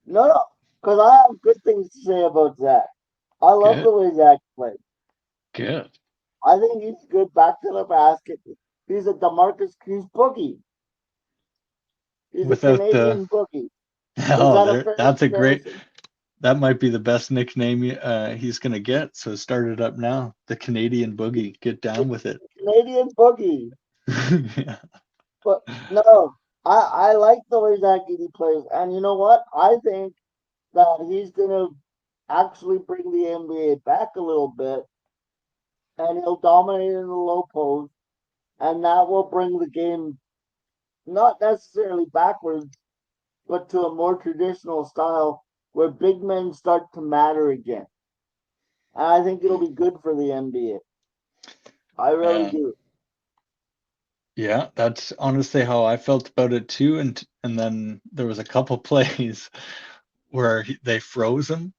No, no, because I have good things to say about Zach. I love Good, the way Zach plays. good. I think he's good back to the basket. He's a Demarcus. He's Boogie. He's a Without the Canadian Boogie. Is oh, that a there, fair that's a great. comparison? That might be the best nickname he's going to get. So start it up now. The Canadian Boogie. Get down with it. Canadian boogie. Yeah. But no, I like the way Zach Edey plays, and you know what? I think that he's gonna actually bring the NBA back a little bit, and he'll dominate in the low post, and that will bring the game not necessarily backwards, but to a more traditional style where big men start to matter again. And I think it'll be good for the NBA. I really Man, do. yeah, that's honestly how I felt about it too. And then there was a couple plays where they froze him,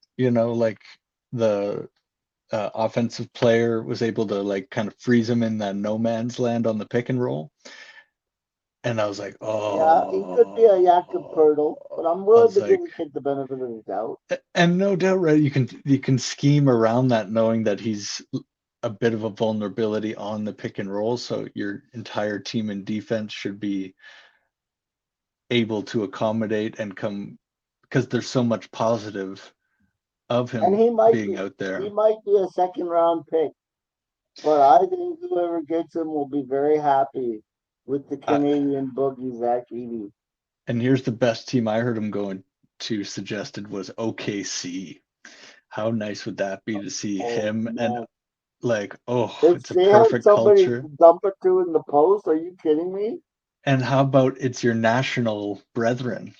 like the offensive player was able to like kind of freeze him in that no man's land on the pick and roll. And I was like, Yeah, he could be a Jakob oh, Pertl, but I'm I willing was to give like, the kid the benefit of the doubt. and no doubt, right? You can scheme around that knowing that he's a bit of a vulnerability on the pick and roll, so your entire team and defense should be able to accommodate and come because there's so much positive of And him being out he there. might be a second round pick, but I think whoever gets him will be very happy with the Uh, Canadian boogie Zach Edey. and here's the best team I heard him going to suggested was OKC. How nice would that be to see Oh him and man. like, oh, If it's a they had perfect somebody culture. to dump it to in the post, are you kidding me? And how about it's your national brethren,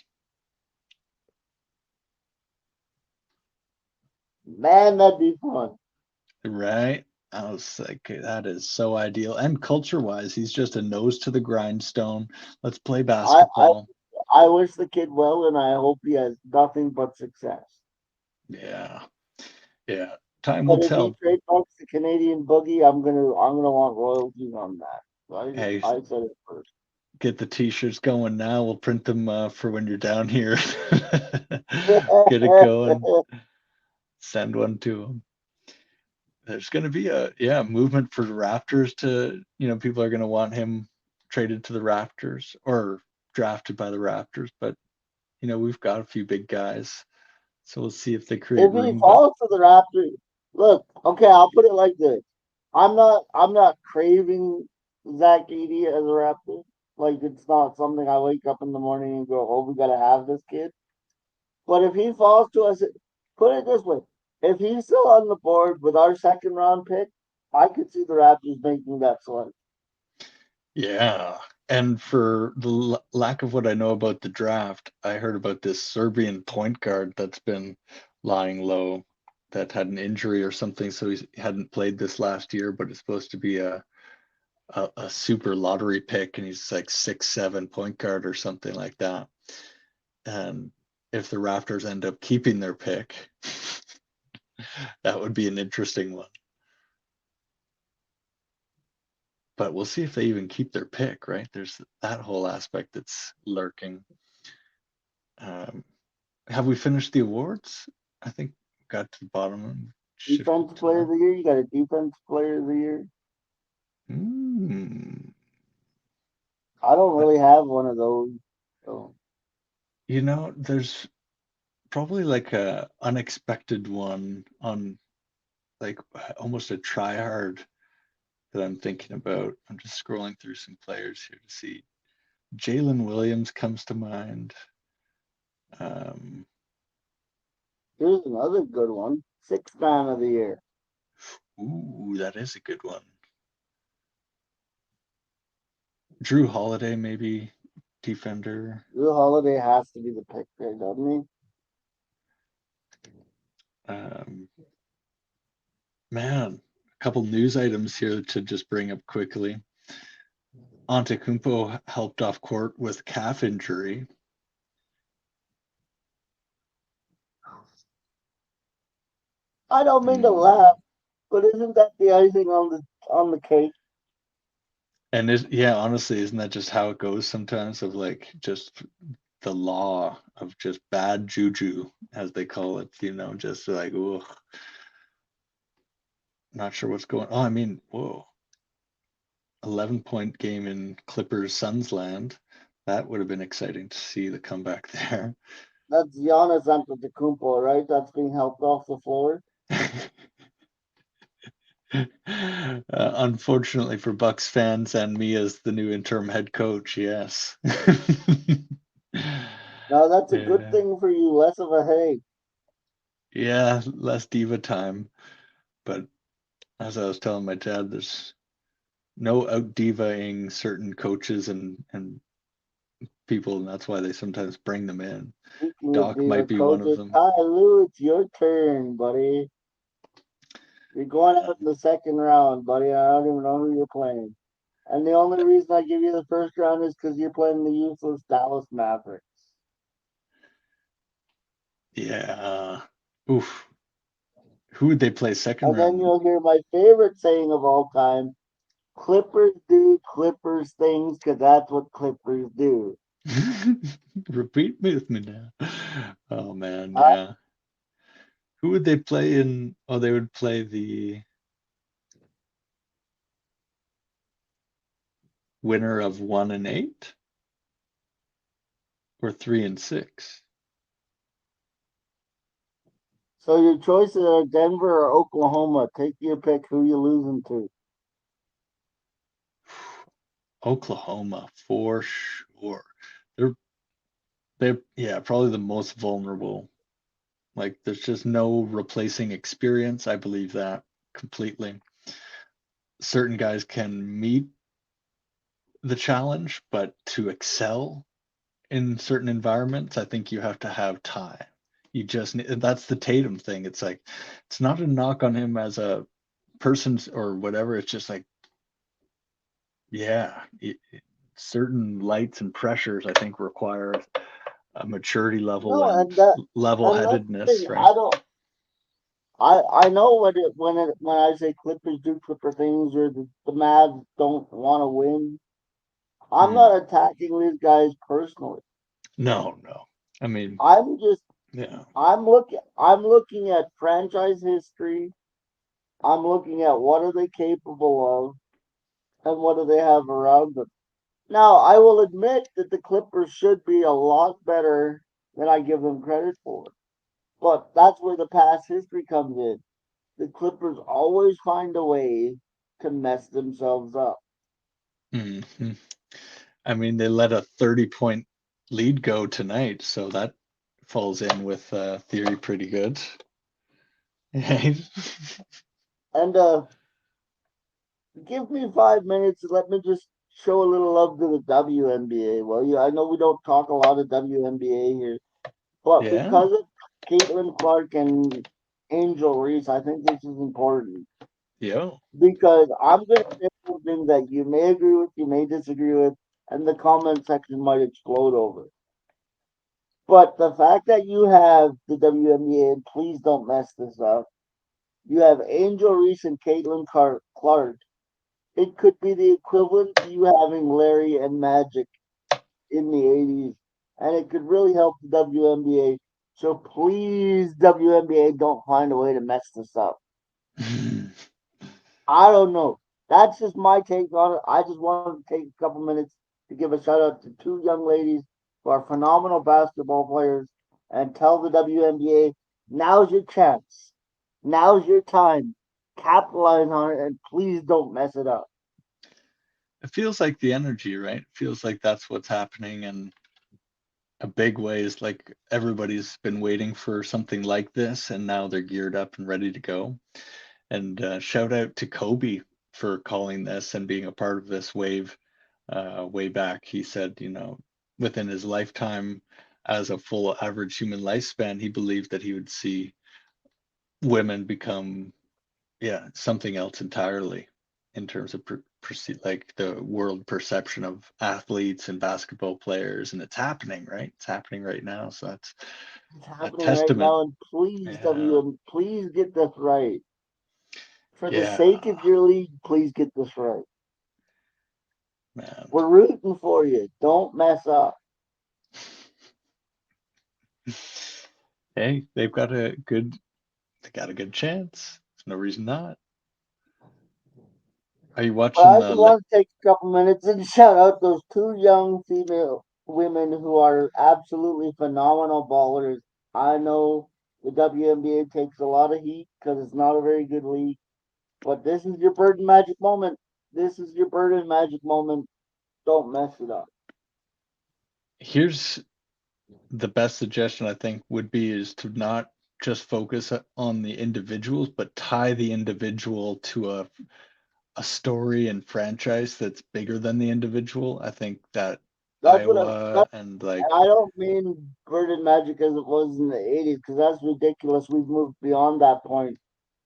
Man, that'd be fun. right? I was like, that is so ideal. And culture wise, he's just a nose to the grindstone. Let's play I, I basketball. I wish the kid well, and I hope he has nothing but success. Yeah. Yeah. Time will But if he tell. trademarks the Canadian boogie, I'm gonna want royalties on that. So Hey, I said it first. get the t-shirts going now. We'll print them for when you're down here. Get it going. Send one to them. There's going to be a movement for the Raptors to, people are going to want him traded to the Raptors or drafted by the Raptors, but we've got a few big guys, so we'll see if they create If he room. But falls to the Raptors, look, okay, I'll put it like this. I'm not craving Zach Edey as a Raptor. Like it's not something I wake up in the morning and go, oh, we gotta have this kid. But if he falls to us, put it this way: if he's still on the board with our second round pick, I could see the Raptors making that select. yeah, and for the lack of what I know about the draft, I heard about this Serbian point guard that's been lying low that had an injury or something, so he hadn't played this last year, but it's supposed to be a super lottery pick, and he's like 6'7" point guard or something like that. And if the Raptors end up keeping their pick, that would be an interesting one. But we'll see if they even keep their pick, right? There's that whole aspect that's lurking. Um, have we finished the awards? I think we got to the bottom and shifted Defense to player of that. the year, you got a defense player of the year. Mm. I don't really have one of those. So There's probably like a unexpected one on like almost a try hard that I'm thinking about. I'm just scrolling through some players here to see. Jalen Williams comes to mind. Um, here's another good one. Sixth man of the year. ooh, that is a good one. Drew Holiday, maybe defender. Drew Holiday has to be the pick there, doesn't he? Um, man, a couple news items here to just bring up quickly. Antetokounmpo helped off court with calf injury. I don't mean to Mm. laugh, but isn't that the icing on the cake? And yeah, honestly, isn't that just how it goes sometimes? Of like just the law of just bad juju, as they call it. Just like, oh, not sure what's going. Oh, I mean, whoa, 11-point game in Clippers Suns land. That would have been exciting to see the comeback there. That's Giannis Antetokounmpo, right? That's being helped off the floor. Unfortunately for Bucks fans and me as the new interim head coach, yes. Now that's a good Yeah, thing for you, less of a headache. yeah, less diva time. But as I was telling my dad, there's no out divaing certain coaches and people, and that's why they sometimes bring them in. Speaking of Doc diva might be one of coaches, them. Ty Lue, it's your turn, buddy. You're going Yeah, out in the second round, buddy. I don't even know who you're playing. And the only reason I give you the first round is because you're playing the useless Dallas Mavericks. yeah. Oof. Who would they play second And then round? you'll hear my favorite saying of all time: Clippers do Clippers things because that's what Clippers do. Repeat with me now. Oh man, Uh, yeah. Who would they play in? Oh, they would play the winner of 1 and 8 or 3 and 6. so your choices are Denver or Oklahoma. Take your pick. Who you losing to? Oklahoma for sure. They're they're yeah, probably the most vulnerable. Like there's just no replacing experience. I believe that completely. Certain guys can meet the challenge, but to excel in certain environments, I think you have to have time. You just that's the Tatum thing. It's like it's not a knock on him as a person or whatever. It's just like yeah, certain lights and pressures I think require a maturity level No, and and that's the thing. level-headedness, right? I don't. I know when I say Clippers do Clipper things or the Mavs don't want to win. I'm Mm. not attacking these guys personally. No, no. I mean, I'm just yeah. I'm looking at franchise history. I'm looking at what are they capable of and what do they have around them. Now, I will admit that the Clippers should be a lot better than I give them credit for. But that's where the past history comes in. The Clippers always find a way to mess themselves up. Hmm. I mean, they let a 30-point lead go tonight, so that falls in with theory pretty good. Right? And give me 5 minutes and let me just show a little love to the WNBA. Well, yeah, I know we don't talk a lot of WNBA here, but Yeah. because of Caitlin Clark and Angel Reese, I think this is important Yo. because I'm going to say something that you may agree with, you may disagree with, and the comment section might explode over. But the fact that you have the WNBA, and please don't mess this up, you have Angel Reese and Caitlin Clark. It could be the equivalent to you having Larry and Magic in the 80s, and it could really help the WNBA. So please, WNBA, don't find a way to mess this up. I don't know. That's just my take on it. I just wanted to take a couple minutes to give a shout out to two young ladies who are phenomenal basketball players and tell the WNBA now's your chance. Now's your time. Capitalize on it and please don't mess it up. It feels like the energy, right? It feels like that's what's happening in a big way is like everybody's been waiting for something like this and now they're geared up and ready to go. And shout out to Kobe for calling this and being a part of this wave way back. He said, within his lifetime as a full average human lifespan, he believed that he would see women become, yeah, something else entirely in terms of like the world perception of athletes and basketball players. And it's happening, right? It's happening right now. So that's It's a happening right testament. now, and please, Yeah, please get this right. For the yeah, sake of your league, please get this right. man. We're rooting for you. Don't mess up. Hey, they got a good chance. There's no reason not. Are you But watching I the just want to take a couple minutes and shout out those two young female women who are absolutely phenomenal ballers. I know the WNBA takes a lot of heat because it's not a very good league, But this is your bird and magic moment. This is your bird and magic moment. Don't mess it up. Here's the best suggestion I think would be is to not just focus on the individuals, but tie the individual to a story and franchise that's bigger than the individual. I think that That's what I. Iowa and like, I don't mean bird and magic as it was in the '80s because that's ridiculous. We've moved beyond that point.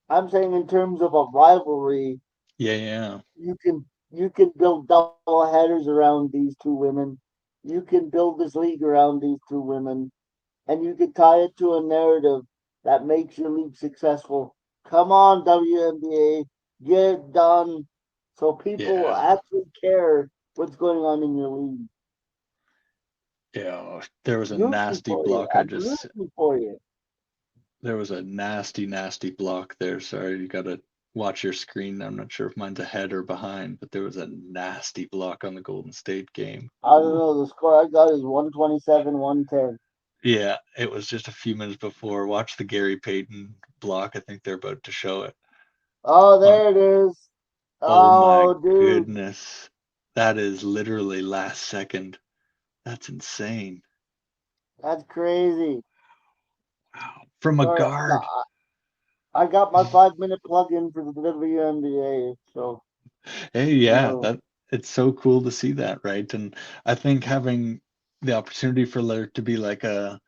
I'm saying in terms of a rivalry, yeah, yeah, you can build double headers around these two women. You can build this league around these two women, and you can tie it to a narrative that makes your league successful. Come on, WNBA, get it done so people yeah, actually care what's going on in your league. yeah. There was a Rooting nasty for you. block. I'm rooting for you. There was a nasty, nasty block there. Sorry, you gotta watch your screen. I'm not sure if mine's ahead or behind, but there was a nasty block on the Golden State game. I don't Ooh. know. The score I got is 127, 110. Yeah, it was just a few minutes before. Watch the Gary Payton block. I think they're about to show it. Oh, On there it is. Oh my Oh, dude, goodness. That is literally last second. That's insane. that's crazy. Wow. From a Sorry, guard. I got my 5 minute plug in for the WNBA. So, Hey, yeah, uh, that it's so cool to see that, right? And I think having the opportunity for there to be like a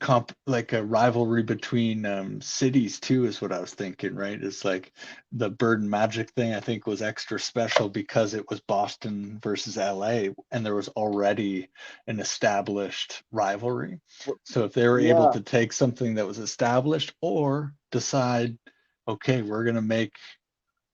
comp like a rivalry between cities too is what I was thinking, right? It's like the Bird and Magic thing I think was extra special because it was Boston versus LA and there was already an established rivalry. So if they were able yeah, to take something that was established or decide, okay, we're going to make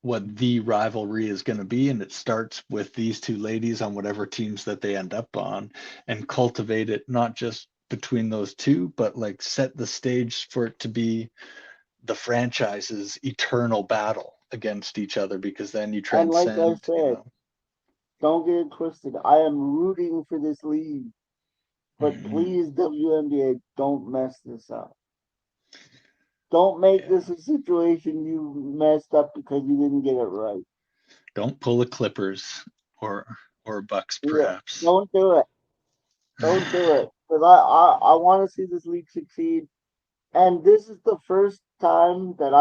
what the rivalry is going to be, and it starts with these two ladies on whatever teams that they end up on, and cultivate it not just between those two, but like set the stage for it to be the franchise's eternal battle against each other, because then you and like I transcend, said, don't get it twisted. I am rooting for this league, but mm-hmm. please, WNBA, don't mess this up. Don't make Yeah, this a situation you messed up because you didn't get it right. don't pull the Clippers or Bucks Yeah, perhaps. don't do it. Don't do it. Because I want to see this league succeed. And this is the first time that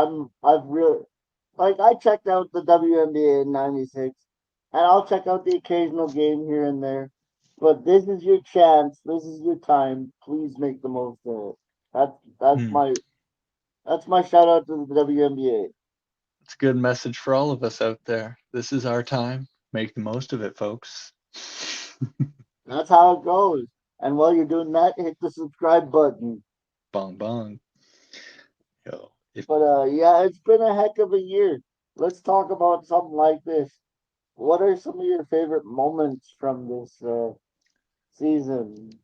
I've really like I checked out the WNBA in '96, and I'll check out the occasional game here and there. But this is your chance. This is your time. Please make the most of it. That's Mm, my shout out to the WNBA. it's a good message for all of us out there. This is our time. Make the most of it, folks. That's how it goes. And while you're doing that, hit the subscribe button. Bong bong. Yo, if But yeah, it's been a heck of a year. Let's talk about something like this. What are some of your favorite moments from this season?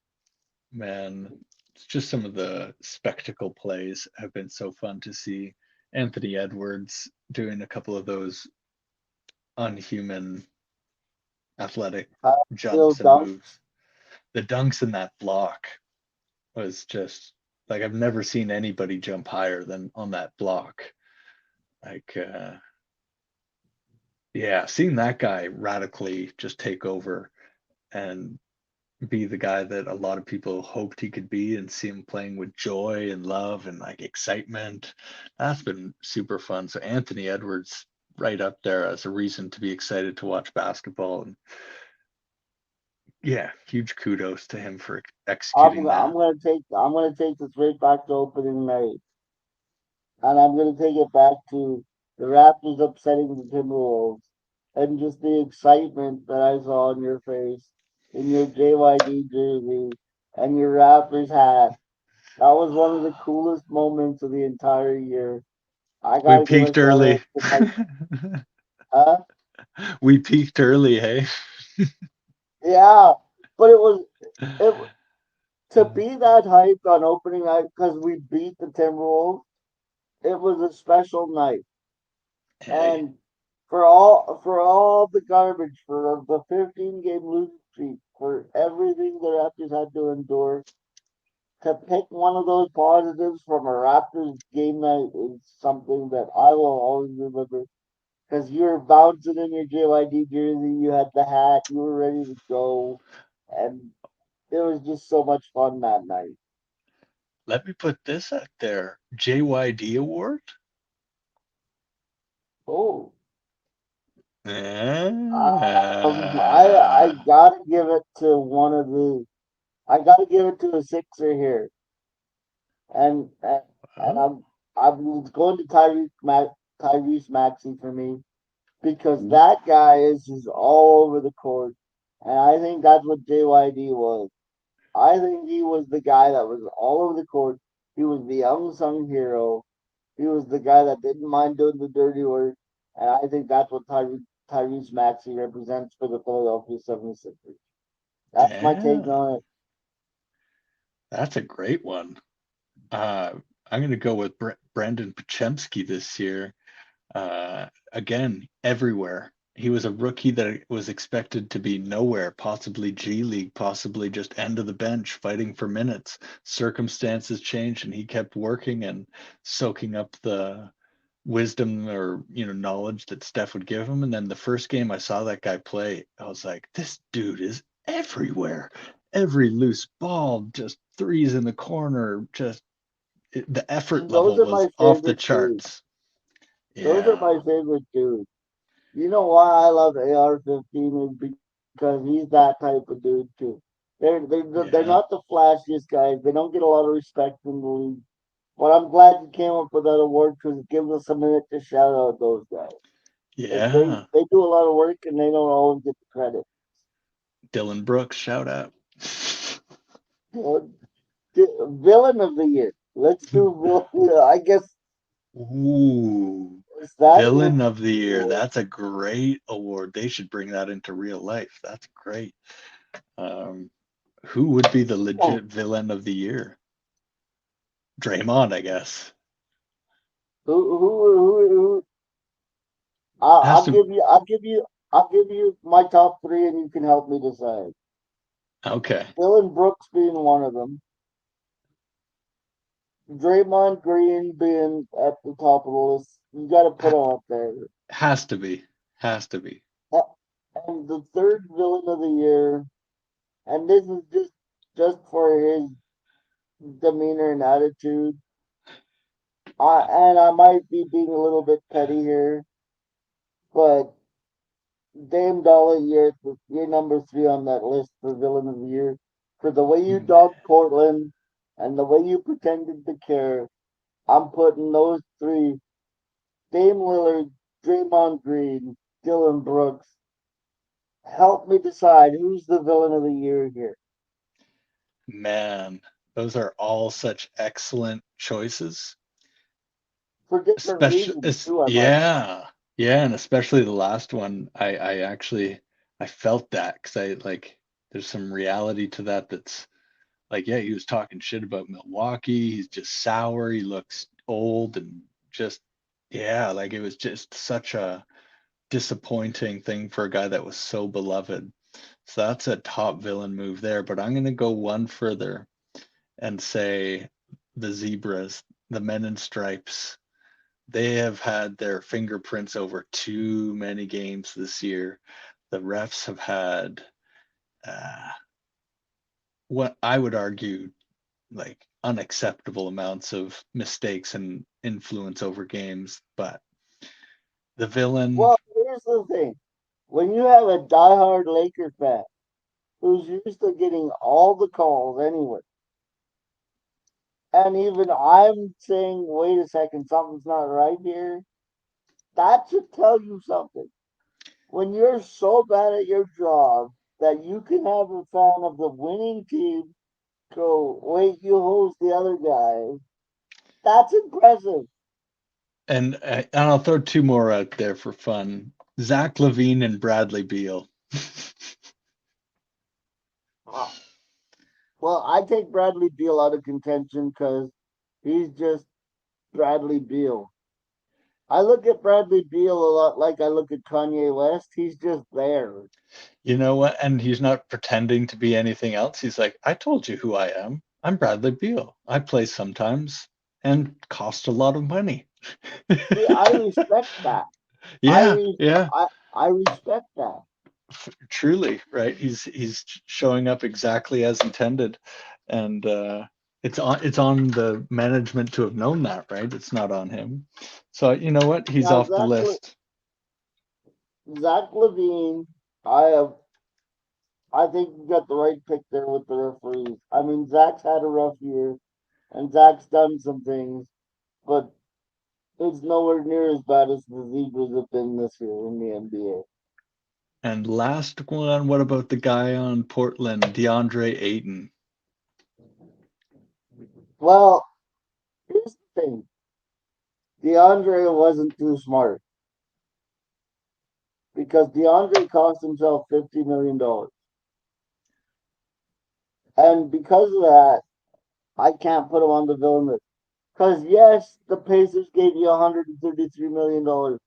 man, it's just some of the spectacle plays have been so fun to see. Anthony Edwards doing a couple of those unhuman athletic Little jumps and moves. dunks. The dunks in that block was just like I've never seen anybody jump higher than on that block. Like, yeah, seeing that guy radically just take over and be the guy that a lot of people hoped he could be, and see him playing with joy and love and like excitement. That's been super fun. So Anthony Edwards right up there as a reason to be excited to watch basketball. And yeah, huge kudos to him for executing I'm that. gonna take this right back to opening night, and I'm gonna take it back to the Raptors upsetting the Timberwolves, and just the excitement that I saw on your face in your JYD jersey and your Raptors hat. That was one of the coolest moments of the entire year. I We gotta give a peaked shout out early. to my uh, We peaked early, hey. yeah, but it to be that hyped on opening night because we beat the Timberwolves. It was a special night, Hey, and for all the garbage, for the 15 game losing streak, for everything the Raptors had to endure, to pick one of those positives from a Raptors game night is something that I will always remember. because you were bouncing in your JYD jersey, you had the hat, you were ready to go, and it was just so much fun that night. Let me put this out there. JYD award? Oh, I Ah, gotta give it to I gotta give it to a Sixer here, and and, and well, I'm going to Tyrese Maxey for me because ooh, that guy is just all over the court, and I think that's what JYD was. I think he was the guy that was all over the court. He was the unsung hero. He was the guy that didn't mind doing the dirty work, and I think that's what Tyrese Maxey represents for the Philadelphia 76ers. That's my take yeah, on it. that's a great one. Uh, I'm going to go with Brandon Pachemski this year. Again, everywhere. He was a rookie that was expected to be nowhere, possibly G League, possibly just end of the bench, fighting for minutes. Circumstances changed, and he kept working and soaking up the wisdom or knowledge that Steph would give him. And then the first game I saw that guy play, I was like, this dude is everywhere. Every loose ball, just threes in the corner, just the effort And those level are was my off the favorite dudes. charts. Those are Yeah, my favorite dudes. You know why I love AR-15 is because he's that type of dude too. They're not yeah, the flashiest guys. They don't get a lot of respect in the league. But I'm glad you came up with that award because it gives us a minute to shout out those guys. Because yeah. they do a lot of work and they don't always get the credit. Dylan Brooks, shout out. Uh, Villain of the year. Let's do villain. I guess Ooh, is that even villain of the year. award? That's a great award. They should bring that into real life. That's great. Um, who would be the Oh, legit villain of the year? Draymond, I guess. who Has to. I'll give you my top three, and you can help me decide. Okay. Dylan Brooks being one of them, Draymond Green being at the top of the list. You got to put Ha- him up there. has to be. Has to be. And the third villain of the year, and this is just for his demeanor and attitude. I might be being a little bit petty here, but Dame Dollar, you're number three on that list for villain of the year for the way you dogged Portland and the way you pretended to care. I'm putting those three: Dame Lillard, Draymond Green, Dylan Brooks. Help me decide who's the villain of the year here Man, those are all such excellent choices. for different Especially, reasons too. I might. yeah, yeah, and especially the last one. I actually I felt that because I like there's some reality to that. That's like, yeah, he was talking shit about Milwaukee. He's just sour. He looks old and just yeah, like it was just such a disappointing thing for a guy that was so beloved. So that's a top villain move there. But I'm gonna go one further and say the zebras, the men in stripes. They have had their fingerprints over too many games this year. The refs have had uh, what I would argue like unacceptable amounts of mistakes and influence over games. But the villain, Well, here's the thing: when you have a diehard Laker fan who's used to getting all the calls anyway, and even I'm saying, wait a second, something's not right here. That should tell you something. When you're so bad at your job that you can have a fan of the winning team go, wait, you host the other guy. That's impressive. and I'll throw two more out there for fun. Zach Levine and Bradley Beal. Uh, well, I take Bradley Beal out of contention because he's just Bradley Beal. I look at Bradley Beal a lot like I look at Kanye West. He's just there. You know what? And he's not pretending to be anything else. He's like, I told you who I am. I'm Bradley Beal. I play sometimes and cost a lot of money. See, I respect that. I Yeah, re- yeah, I respect that. truly, right? He's showing up exactly as intended, and it's on the management to have known that, right? It's not on him. So you know what? He's Now off the list. Zach Levine, I have I think you got the right pick there with the referees. I mean, Zach's had a rough year, and Zach's done some things, but it's nowhere near as bad as the Zebras have been this year in the NBA. And last one, what about the guy on Portland, DeAndre Ayton? Well, here's the thing: DeAndre wasn't too smart because DeAndre cost himself $50 million, and because of that, I can't put him on the villain list. Because yes, the Pacers gave you $133 million.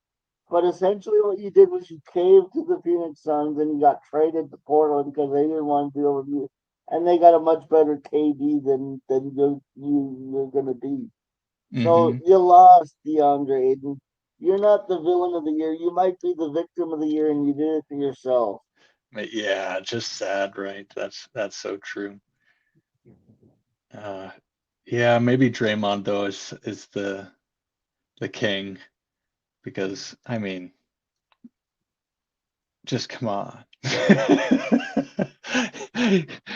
But essentially, what you did was you caved to the Phoenix Suns and you got traded to Portland because they didn't want to deal with you, and they got a much better KD than you're gonna be. So Mm-hmm. you lost, DeAndre Ayton. You're not the villain of the year. You might be the victim of the year, and you did it to yourself. Yeah, just sad, right? That's so true. Uh, yeah, maybe Draymond though is the king because I mean, just come on.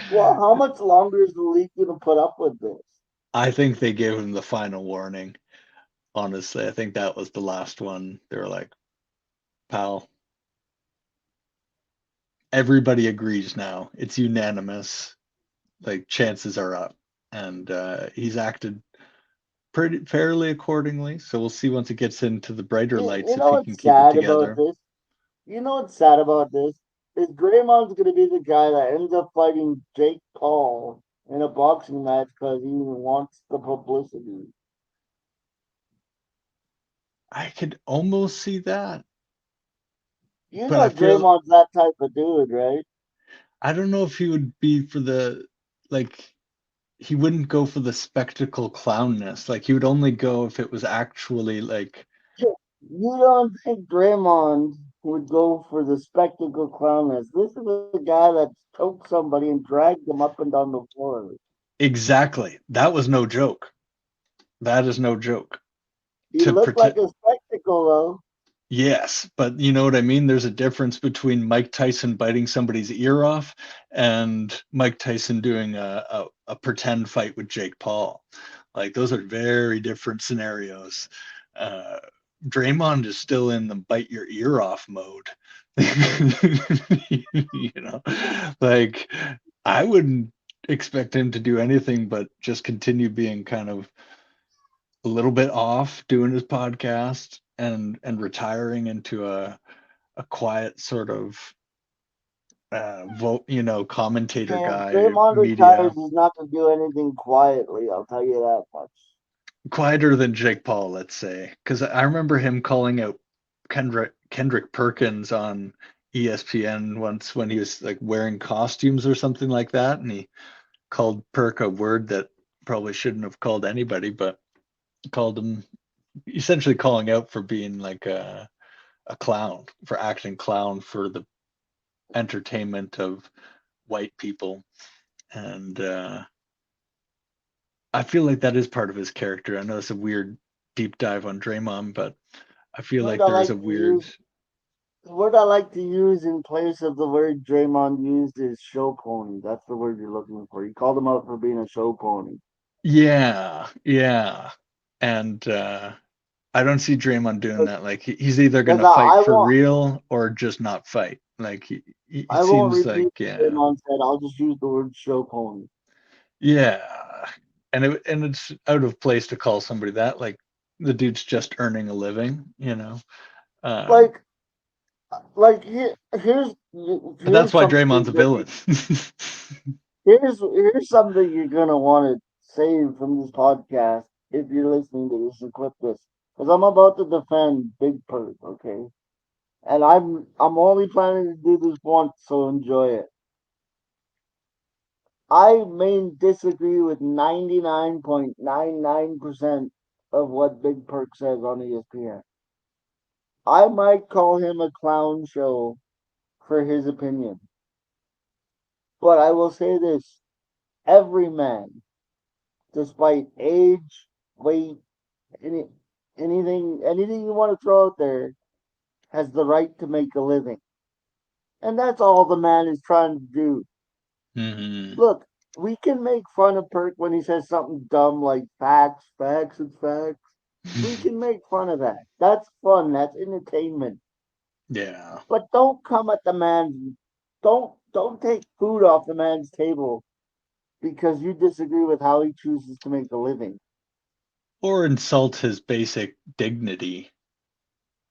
Well, how much longer is the league gonna put up with this? I think they gave him the final warning. Honestly, I think that was the last one. They were like, "Pal, everybody agrees now. It's unanimous. Like chances are up." And he's acted pretty fairly accordingly. So we'll see once it gets into the brighter You lights if know he can what's keep it sad about together. this? You know what's sad about this? Is Draymond's going to be the guy that ends up fighting Jake Paul in a boxing match because he wants the publicity. I could almost see that, You but I know feel Draymond's that type of dude, right? I don't know if he would be for the like he wouldn't go for the spectacle clownness. Like he would only go if it was actually like You don't think Draymond would go for the spectacle clownness. This is a guy that choked somebody and dragged them up and down the floor. exactly. That was no joke. That is no joke. He To looked like protect a spectacle, though. Yes, but you know what I mean? There's a difference between Mike Tyson biting somebody's ear off and Mike Tyson doing a pretend fight with Jake Paul. Like those are very different scenarios. Uh, Draymond is still in the bite your ear off mode. You know, like I wouldn't expect him to do anything but just continue being kind of a little bit off doing his podcast and retiring into a quiet sort of vote, commentator Yeah, if guy, Draymond retires, media, he's not going to do anything quietly. I'll tell you that much. quieter than Jake Paul, let's say. Because I remember him calling out Kendrick Perkins on ESPN once when he was like wearing costumes or something like that, and he called Perk a word that probably shouldn't have called anybody, but called him essentially calling out for being like a clown, for acting clown for the entertainment of white people. And I feel like that is part of his character. I know it's a weird deep dive on Draymond, but I feel Word like I there is like a to weird, use, the word I like to use in place of the word Draymond used is show pony. That's the word you're looking for. You called him out for being a show pony. yeah, yeah. And I don't see Draymond doing that. Like he's either Because gonna fight I for won't, real or just not fight. Like he I won't seems repeat like what Draymond said. I'll just use the word show pony. yeah, and it's out of place to call somebody that. Like the dude's just earning a living. Um, Like, but that's here's why Draymond's something a that you, villain. here's something you're gonna want to save from this podcast if you're listening to this and clip this, because I'm about to defend Big Perk, okay? And I'm only planning to do this once, so enjoy it. I main disagree with 99.99% of what Big Perk says on ESPN. I might call him a clown show for his opinion. But I will say this, every man, despite age, weight, any, anything you want to throw out there, has the right to make a living. And that's all the man is trying to do. Hmm. Look, we can make fun of Perk when he says something dumb like facts, facts, and facts. We can make fun of that. That's fun. That's entertainment. Yeah. But don't come at the man. Don't take food off the man's table because you disagree with how he chooses to make a living. Or insult his basic dignity,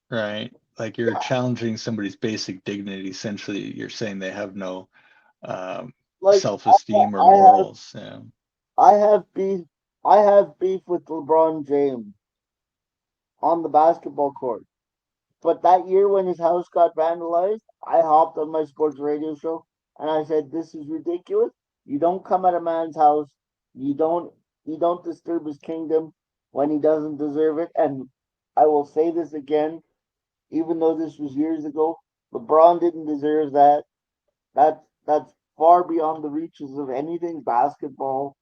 right? Like you're Yeah, challenging somebody's basic dignity. Essentially, you're saying they have no like self-esteem or I have morals. Yeah. I have beef I have beef with LeBron James on the basketball court. But that year when his house got vandalized, I hopped on my sports radio show and I said, "This is ridiculous. You don't come at a man's house. You don't you don't disturb his kingdom when he doesn't deserve it." And I will say this again, even though this was years ago, LeBron didn't deserve that. That's far beyond the reaches of anything basketball.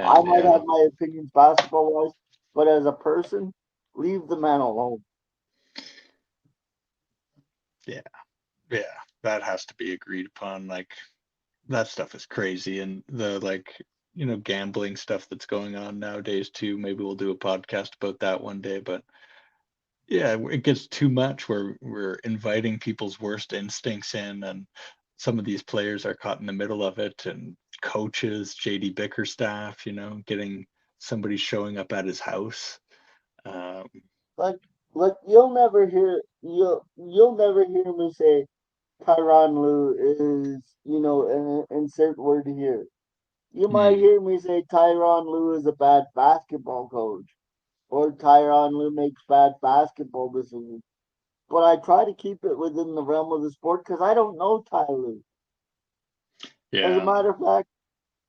I Man, might yeah. have my opinions basketball wise, but as a person, leave the man alone. Yeah. Yeah. That has to be agreed upon. Like that stuff is crazy. And the like, gambling stuff that's going on nowadays too. Maybe we'll do a podcast about that one day, but yeah, it gets too much where we're inviting people's worst instincts in, and some of these players are caught in the middle of it, and coaches, JD Bickerstaff, getting somebody showing up at his house. Um, Like like you'll never hear me say Tyron Lue is insert word here. You might hmm, hear me say Tyron Lue is a bad basketball coach or Tyron Lue makes bad basketball decisions. But I try to keep it within the realm of the sport because I don't know Ty Lue. As a yeah, matter of fact,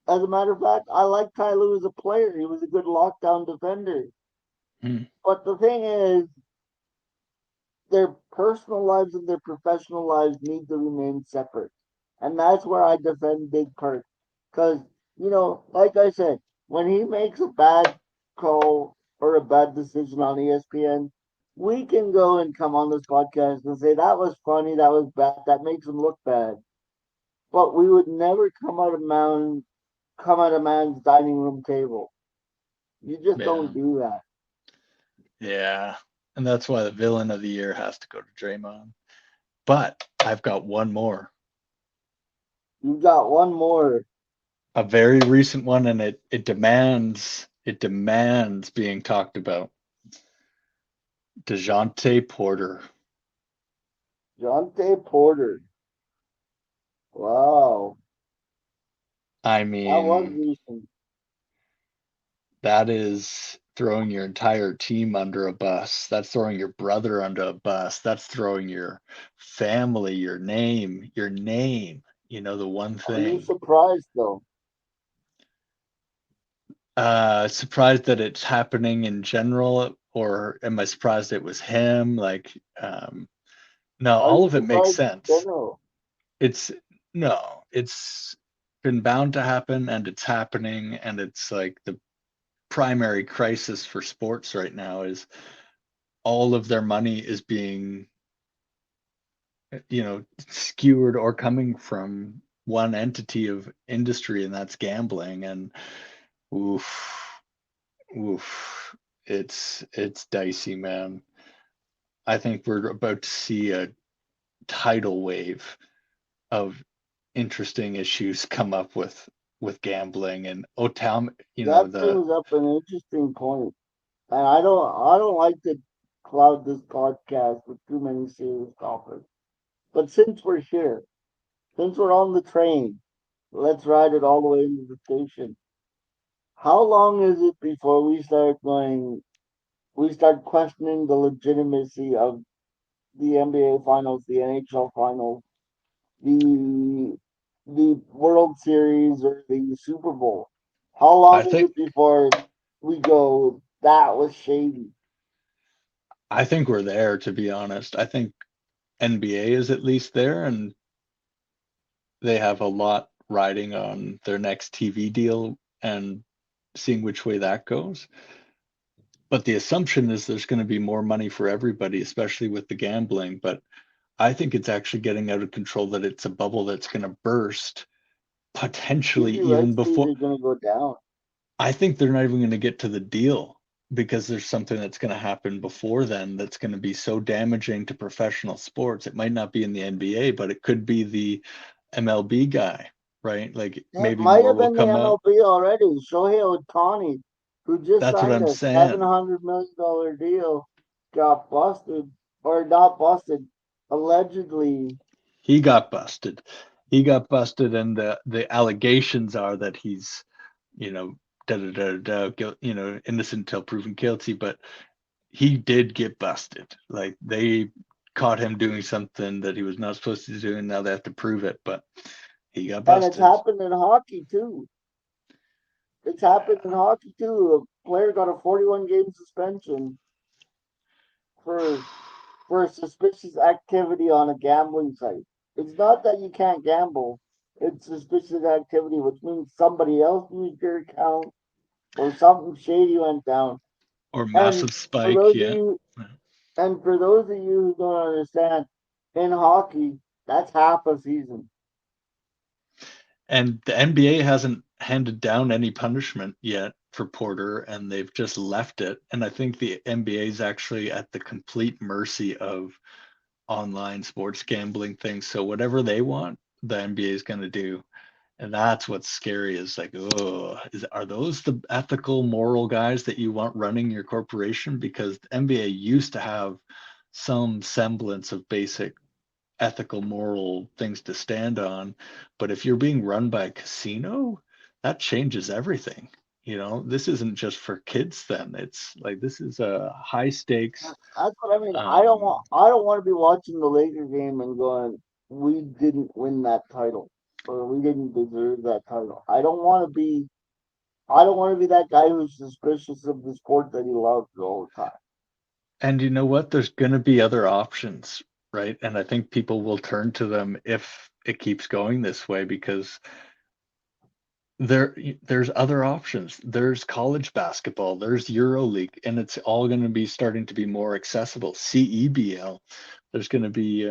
I like Ty Lue as a player. He was a good lockdown defender. hmm, But the thing is, their personal lives and their professional lives need to remain separate. And that's where I defend Big Perk. Because, like I said, when he makes a bad call or a bad decision on ESPN, we can go and come on this podcast and say that was funny, that was bad, that makes him look bad. But we would never come at a man's dining room table. You just yeah, don't do that. yeah. And that's why the villain of the year has to go to Draymond. But I've got one more, You got one more. a very recent one, and it demands being talked about. DeJounte Porter. Jonte Porter. Wow. I That was mean, recent. that is throwing your entire team under a bus. That's throwing your brother under a bus. That's throwing your family, your name, the one Are you thing. surprised though? Surprised that it's happening in general, or am I surprised it was him? Like, no, Are all you of it makes surprised in sense. general? It's no, it's been bound to happen and it's happening, and it's like the primary crisis for sports right now is all of their money is being skewered or coming from one entity of industry, and that's gambling. And oof, oof, it's dicey, man. I think we're about to see a tidal wave of interesting issues come up with gambling and Otam, That the brings up an interesting point. And I don't like to cloud this podcast with too many serious topics. But since we're here, since we're on the train, let's ride it all the way into the station. How long is it before we start questioning the legitimacy of the NBA finals, the NHL finals, the the World Series or the Super Bowl? How I long is think it before we go, that was shady? I think we're there, to be honest. I think NBA is at least there, and they have a lot riding on their next TV deal and seeing which way that goes. But the assumption is there's going to be more money for everybody, especially with the gambling. But I think it's actually getting out of control, that it's a bubble that's going to burst potentially TV even rights fees before. are going to go down. I think they're not even going to get to the deal because there's something that's going to happen before then that's going to be so damaging to professional sports. It might not be in the NBA, but it could be the MLB guy, right? Like It maybe might more have will been the come out. MLB already. Shohei Ohtani, who just That's what signed I'm a saying. $700 million deal, got busted, or not busted, allegedly. He got busted. He got busted, and the allegations are that he's, you know, da da da da, innocent until proven guilty. But he did get busted. Like they caught him doing something that he was not supposed to do, and now they have to prove it. But he got And it's busted. happened in hockey too. It's happened in hockey too. A player got a 41 game suspension for suspicious activity on a gambling site. It's not that you can't gamble. It's suspicious activity, which means somebody else used your account or something shady went down. Or And massive for spike, those of yeah. you and for those of you who don't understand, in hockey, that's half a season. And the NBA hasn't handed down any punishment yet for Porter, and they've just left it. And I think the NBA is actually at the complete mercy of online sports gambling things. So whatever they want, the NBA is going to do. And that's what's scary, is like, oh, are those the ethical, moral guys that you want running your corporation? Because the NBA used to have some semblance of basic ethical, moral things to stand on. But if you're being run by a casino, that changes everything. This isn't just for kids then. It's like this is a high stakes. That's what I mean. Um, I don't want to be watching the Laker game and going, we didn't win that title or we didn't deserve that title. I don't want to be that guy who's suspicious of the sport that he loves all the time. and you know what? There's going to be other options, right? And I think people will turn to them if it keeps going this way, because there's other options. There's college basketball, there's EuroLeague, and it's all going to be starting to be more accessible. CEBL, there's going to be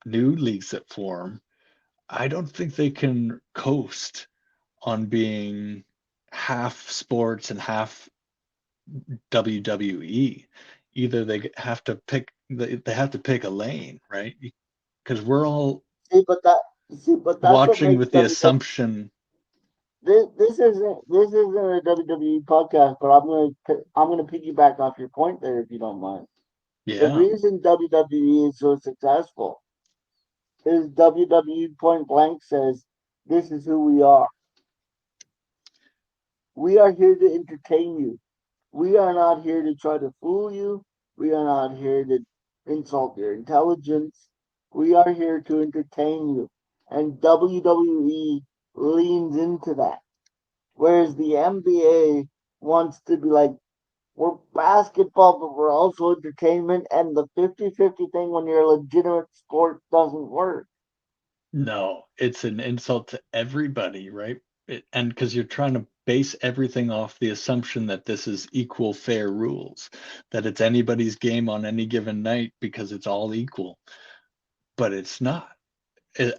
new leagues that form. I don't think they can coast on being half sports and half WWE. Either they have to pick a lane, right? Because we're all See, but that that's what watching makes with the WWE. assumption, This isn't a WWE podcast, but I'm gonna piggyback off your point there if you don't mind. The yeah. reason WWE is so successful is WWE point blank says this is who we are. We are here to entertain you. We are not here to try to fool you. We are not here to insult your intelligence. We are here to entertain you. And WWE leans into that. Whereas the NBA wants to be like, we're basketball, but we're also entertainment. And the 50-50 thing when you're a legitimate sport doesn't work. No, it's an insult to everybody, right? And because you're trying to base everything off the assumption that this is equal, fair rules, that it's anybody's game on any given night because it's all equal. But it's not,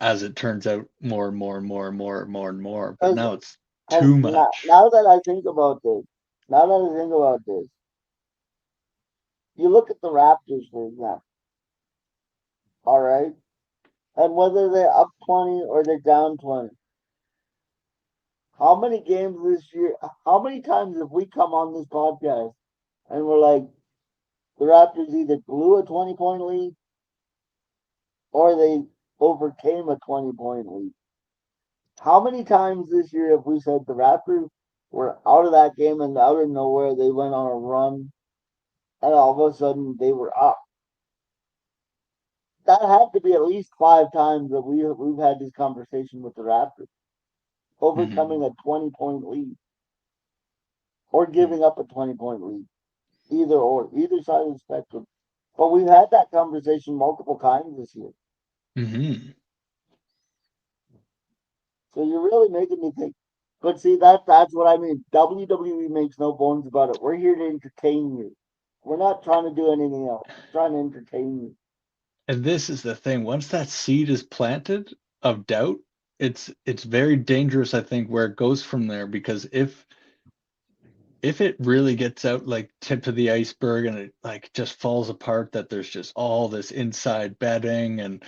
as it turns out, more and more and more and more and more and more. But Because now it's too much. now that I think about this, now that I think about this, you look at the Raptors, for example, all right? And whether they're up 20 or they're down 20, how many games this year, how many times have we come on this podcast and we're like, the Raptors either blew a 20-point lead or they overcame a 20-point lead? How many times this year have we said the Raptors were out of that game and out of nowhere they went on a run and all of a sudden they were up? That had to be at least 5 times that we've had this conversation with the Raptors, overcoming Mhm. a 20-point lead or giving up a 20-point lead, either side of the spectrum. But we've had that conversation multiple times this year. Hmm. So you're really making me think. But see, that's what I mean. WWE makes no bones about it. We're here to entertain you. We're not trying to do anything else. We're trying to entertain you. And this is the thing. Once that seed is planted of doubt, it's very dangerous, I think, where it goes from there. Because if it really gets out like tip of the iceberg and it like just falls apart, that there's just all this inside betting and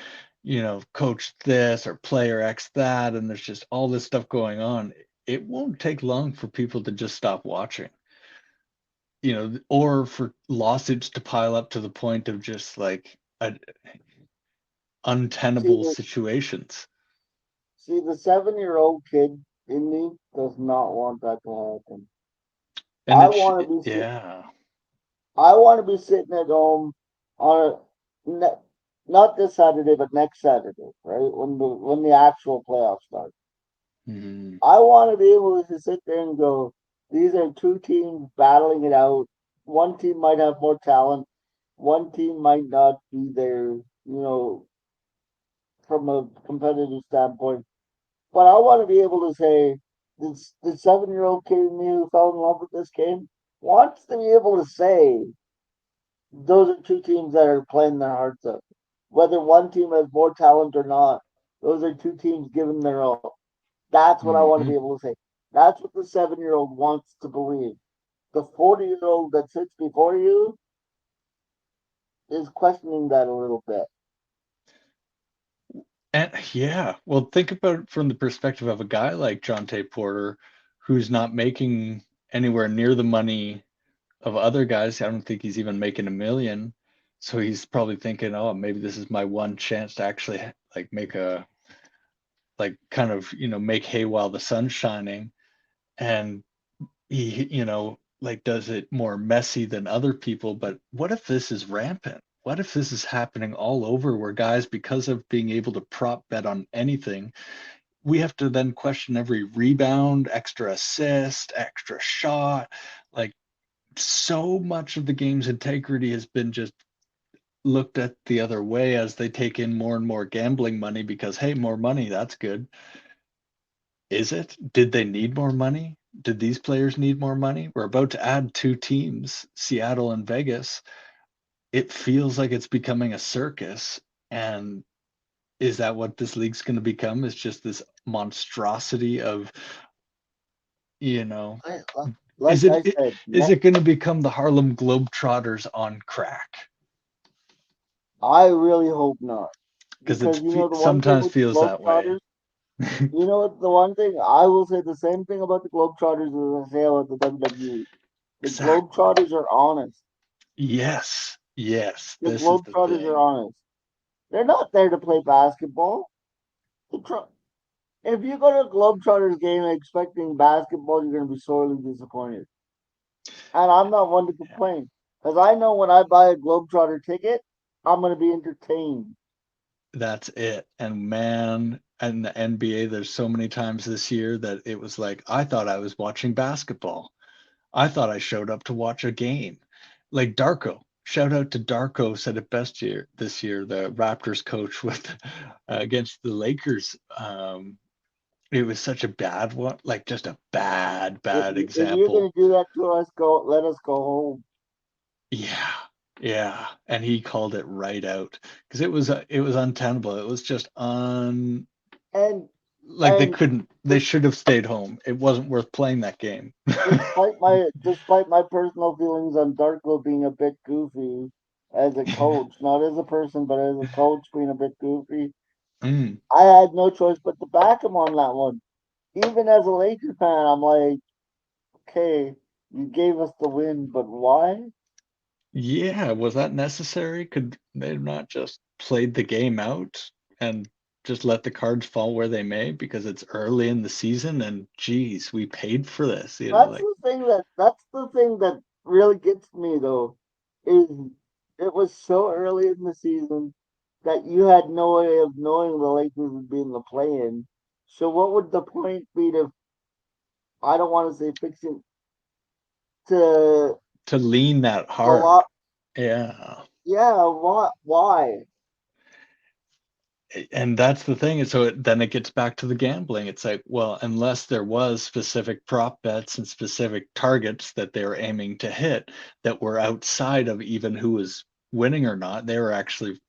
coach this or player X that, and there's just all this stuff going on, it won't take long for people to just stop watching, or for lawsuits to pile up to the point of just like See untenable the situations. see the 7-year-old kid in me does not want that to happen. And I it want to be sit- yeah. I want to be sitting at home on not this Saturday, but next Saturday, right when the actual playoffs start. Mhm. I want to be able to sit there and go, these are two teams battling it out. One team might have more talent. One team might not be there, from a competitive standpoint. But I want to be able to say, this the 7-year-old kid in me who fell in love with this game wants to be able to say those are two teams that are playing their hearts out. Whether one team has more talent or not, those are two teams giving their all. That's what I want to be Mhm. able to say. That's what the 7-year-old wants to believe. The 40-year-old that sits before you is questioning that a little bit. And yeah, well, think about it from the perspective of a guy like John Tay Porter, who's not making anywhere near the money of other guys. I don't think he's even making a million. So he's probably thinking, oh, maybe this is my one chance to actually like make a like kind of, make hay while the sun's shining. And he, like does it more messy than other people. But what if this is rampant? What if this is happening all over where guys, because of being able to prop bet on anything, we have to then question every rebound, extra assist, extra shot. Like so much of the game's integrity has been just looked at the other way as they take in more and more gambling money because, hey, more money, that's good. Is it? Did they need more money? Did these players need more money? We're about to add two teams, Seattle and Vegas. It feels like it's becoming a circus. And is that what this league's going to become? Is just this monstrosity of, you know, I, is like I it said, is it going to become the Harlem Globetrotters on crack? I really hope not. Because Because the one thing sometimes with the feels that way. Globetrotters, the one thing I will say the same thing about the Globetrotters as I say about the WWE. The Exactly. Globetrotters are honest. Yes. Yes. The This is the Globetrotters are thing. honest. They're not there to play basketball. If you go to a Globetrotters game expecting basketball, you're going to be sorely disappointed. And I'm not one to complain. Because I know when I buy a Globetrotter ticket, I'm going to be entertained. That's it. And man, and the NBA, there's so many times this year that it was like, I thought I was watching basketball. I thought I showed up to watch a game. Like Darko. Shout out to Darko, said it best this year, the Raptors coach with against the Lakers. It was such a bad one, like just a bad If you're going example. to do that to us, let us go home. Yeah, yeah, and he called it right out because it was untenable. It was just And like they and couldn't. They just should have stayed home. It wasn't worth playing that game. despite my personal feelings on Darko being a bit goofy as a coach, not as a person, but as a coach being a bit goofy, Mm. I had no choice but to back him on that one. Even as a Lakers fan, I'm like, okay, you gave us the win, but why? Yeah, was that necessary? Could they have not just played the game out and just let the cards fall where they may because it's early in the season and geez, we paid for this, like That's the thing that really gets me though, is it was so early in the season that you had no way of knowing the Lakers would be in the play-in. So what would the point be to, I don't want to say fixing, to to lean that allow hard. Yeah. Yeah, why? And that's the thing. And so then it gets back to the gambling. It's like, well, unless there was specific prop bets and specific targets that they were aiming to hit that were outside of even who was winning or not, they were actually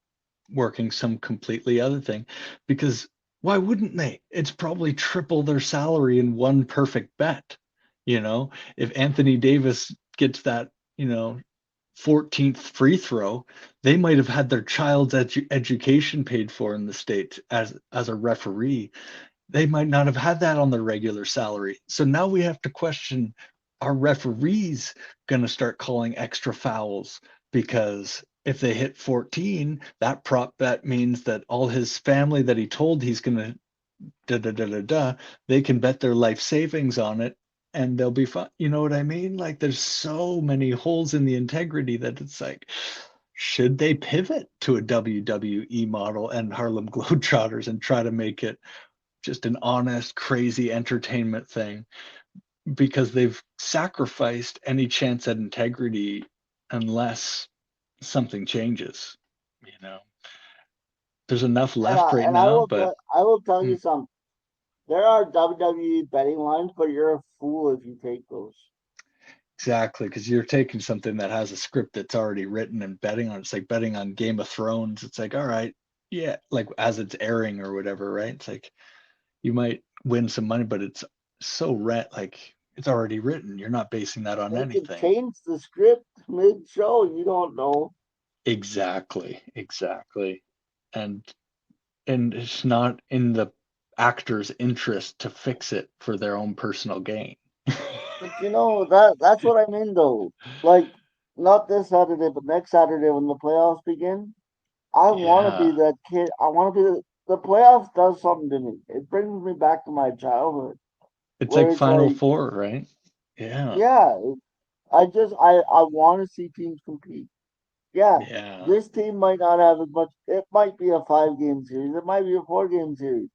working some completely other thing. Because why wouldn't they? It's probably triple their salary in one perfect bet. You know, if Anthony Davis gets that, you know, 14th free throw, they might have had their child's education paid for in the States as a referee. They might not have had that on their regular salary. So now we have to question, are referees going to start calling extra fouls? Because if they hit 14, that prop bet means that all his family that he told he's going to da da da da da, they can bet their life savings on it and they'll be fine. You know what I mean? Like there's so many holes in the integrity that it's like, should they pivot to a WWE model and Harlem Globetrotters and try to make it just an honest, crazy entertainment thing? Because they've sacrificed any chance at integrity unless something changes. You know, there's enough left right I now, will but I will tell hmm, you something. There are WWE betting lines, but you're a fool if you take those. exactly, because you're taking something that has a script that's already written and betting on it. It's like betting on Game of Thrones. It's like, all right, yeah, like as it's airing or whatever, right? It's like you might win some money, but it's so like it's already written. You're not basing that on They could anything. change the script mid-show. You don't know. Exactly, exactly. And it's not in the actor's interest to fix it for their own personal gain. But you know that's what I mean though. Like not this Saturday, but next Saturday when the playoffs begin. I want to be Yeah. that kid. I want to be the playoffs does something to me. It brings me back to my childhood It's where like it's Final like, Four, right? Yeah. yeah, I want to see teams compete. Yeah, Yeah. this team might not have as much. It might be a 5 game series. It might be a 4 game series.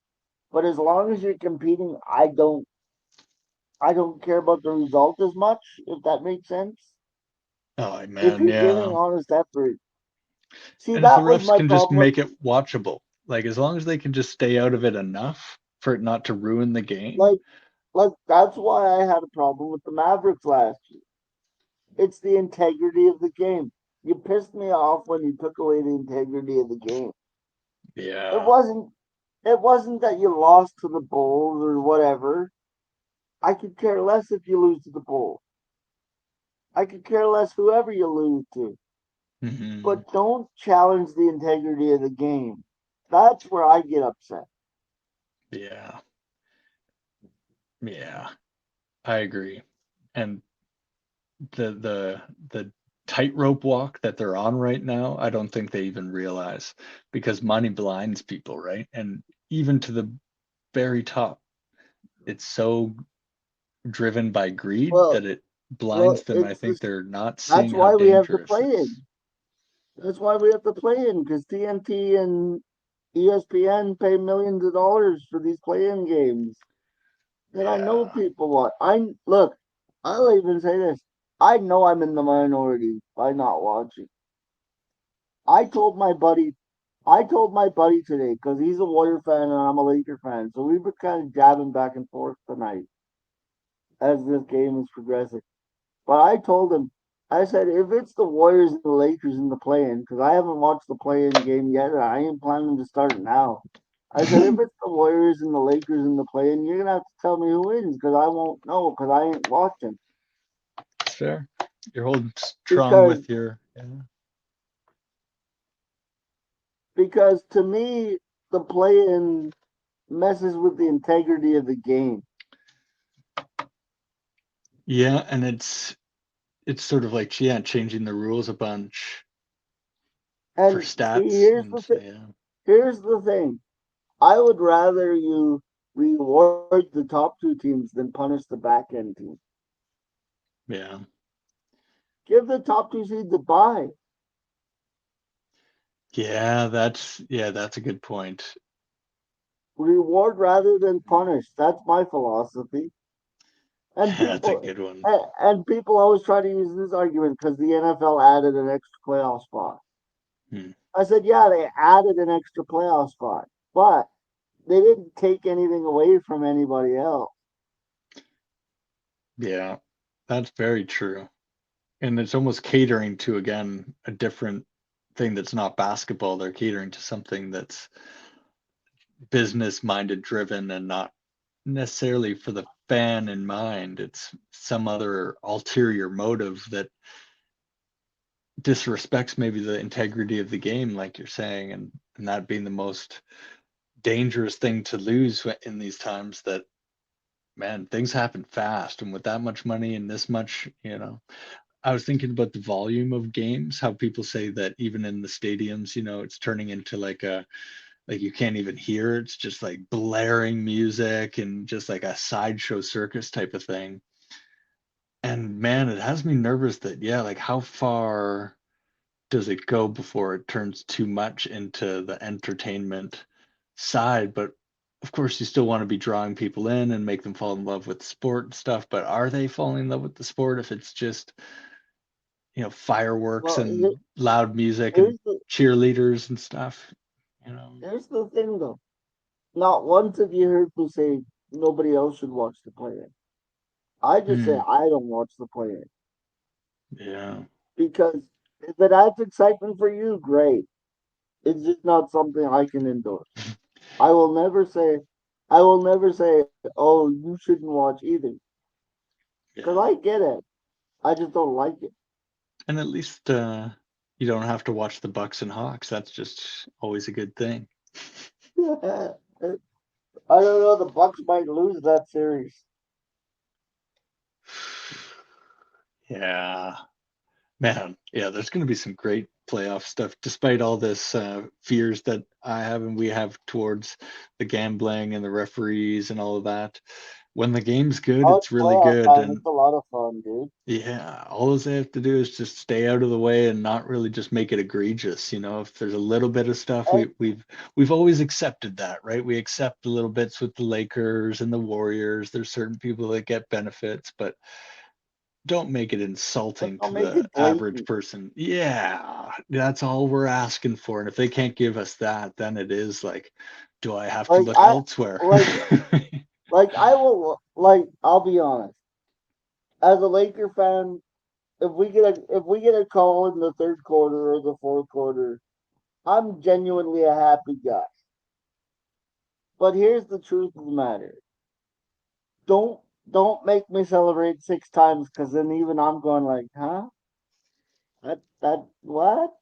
But as long as you're competing, I don't care about the result as much. If that makes sense. Oh If man, you're giving yeah. honest effort, see And if the that was refs my can just problem with make it watchable, like as long as they can just stay out of it enough for it not to ruin the game. like that's why I had a problem with the Mavericks last year. It's the integrity of the game. You pissed me off when you took away the integrity of the game. It Yeah. wasn't it wasn't that you lost to the Bulls or whatever. I could care less if you lose to the Bulls. I could care less whoever you lose to. Hmm. But don't challenge the integrity of the game. That's where I get upset. Yeah. Yeah. I agree. And the tightrope walk that they're on right now, I don't think they even realize because money blinds people, right? And even to the very top, it's so driven by greed Well, that it blinds well, them. I it's think this. they're not That's seeing how why we have to dangerous play it's. in. That's why we have to play in because TNT and ESPN pay millions of dollars for these play-in games. And I know Yeah. people want. I look. I'll even say this. I know I'm in the minority by not watching. I told my buddy. I told my buddy today because he's a Warrior fan and I'm a Laker fan. So we've been kind of jabbing back and forth tonight as this game is progressing. But I told him, I said, if it's the Warriors and the Lakers in the play-in, because I haven't watched the play-in game yet, and I ain't planning to start it now. I said, if it's the Warriors and the Lakers in the play-in, you're gonna have to tell me who wins, because I won't know, because I ain't watching. It's fair. You're holding strong Because with your. Yeah. because to me, the play-in messes with the integrity of the game. Yeah, and it's sort of like, yeah, changing the rules a bunch for And see, stats and yeah. here's the thing. I would rather you reward the top 2 teams than punish the back end team. Yeah. Give the top 2 seeds a bye. Yeah, that's a good point. Reward rather than punish. That's my philosophy. And That's a people good one. and people always try to use this argument because the NFL added an extra playoff spot. Hmm. I said, yeah, they added an extra playoff spot, but they didn't take anything away from anybody else. Yeah, that's very true. And it's almost catering to, again, a different thing that's not basketball. They're catering to something that's business minded driven and not necessarily for the fan in mind. It's some other ulterior motive that disrespects maybe the integrity of the game, like you're saying, and that being the most dangerous thing to lose in these times that, man, things happen fast. And with that much money and this much, I was thinking about the volume of games, how people say that even in the stadiums, it's turning into like you can't even hear. It's just like blaring music and just like a sideshow circus type of thing. And man, it has me nervous that, yeah, like how far does it go before it turns too much into the entertainment side? But of course, you still want to be drawing people in and make them fall in love with the sport and stuff. But are they falling in love with the sport if it's just, fireworks Well, and loud music and here's the cheerleaders and stuff? You know, here's the thing though. Not once have you heard me say nobody else should watch the play-in. I just say hmm, I don't watch the play-in yeah, because if it adds excitement for you, great. It's just not something I can endorse. I will never say, I will never say, oh, you shouldn't watch either, because yeah. I get it. I just don't like it. And at least you don't have to watch the Bucks and Hawks. That's just always a good thing. I don't know. The Bucks might lose that series. Yeah, man. Yeah, there's going to be some great playoff stuff, despite all this fears that I have and we have towards the gambling and the referees and all of that. When the game's good, Oh, it's it's really playoff good. time. And It's a lot of fun, dude. yeah, all they have to do is just stay out of the way and not really just make it egregious. If there's a little bit of stuff, And, we've always accepted that, right? We accept the little bits with the Lakers and the Warriors. There's certain people that get benefits, but don't make it but insulting don't to make the it average blatant. person. Yeah, that's all we're asking for. And if they can't give us that, then it is like, do I have to Like look I, elsewhere? like, like I will. Like I'll be honest. As a Laker fan, if we get a call in the third quarter or the fourth quarter, I'm genuinely a happy guy. But here's the truth of the matter: don't don't make me celebrate six times, because then even I'm going like, huh? That what?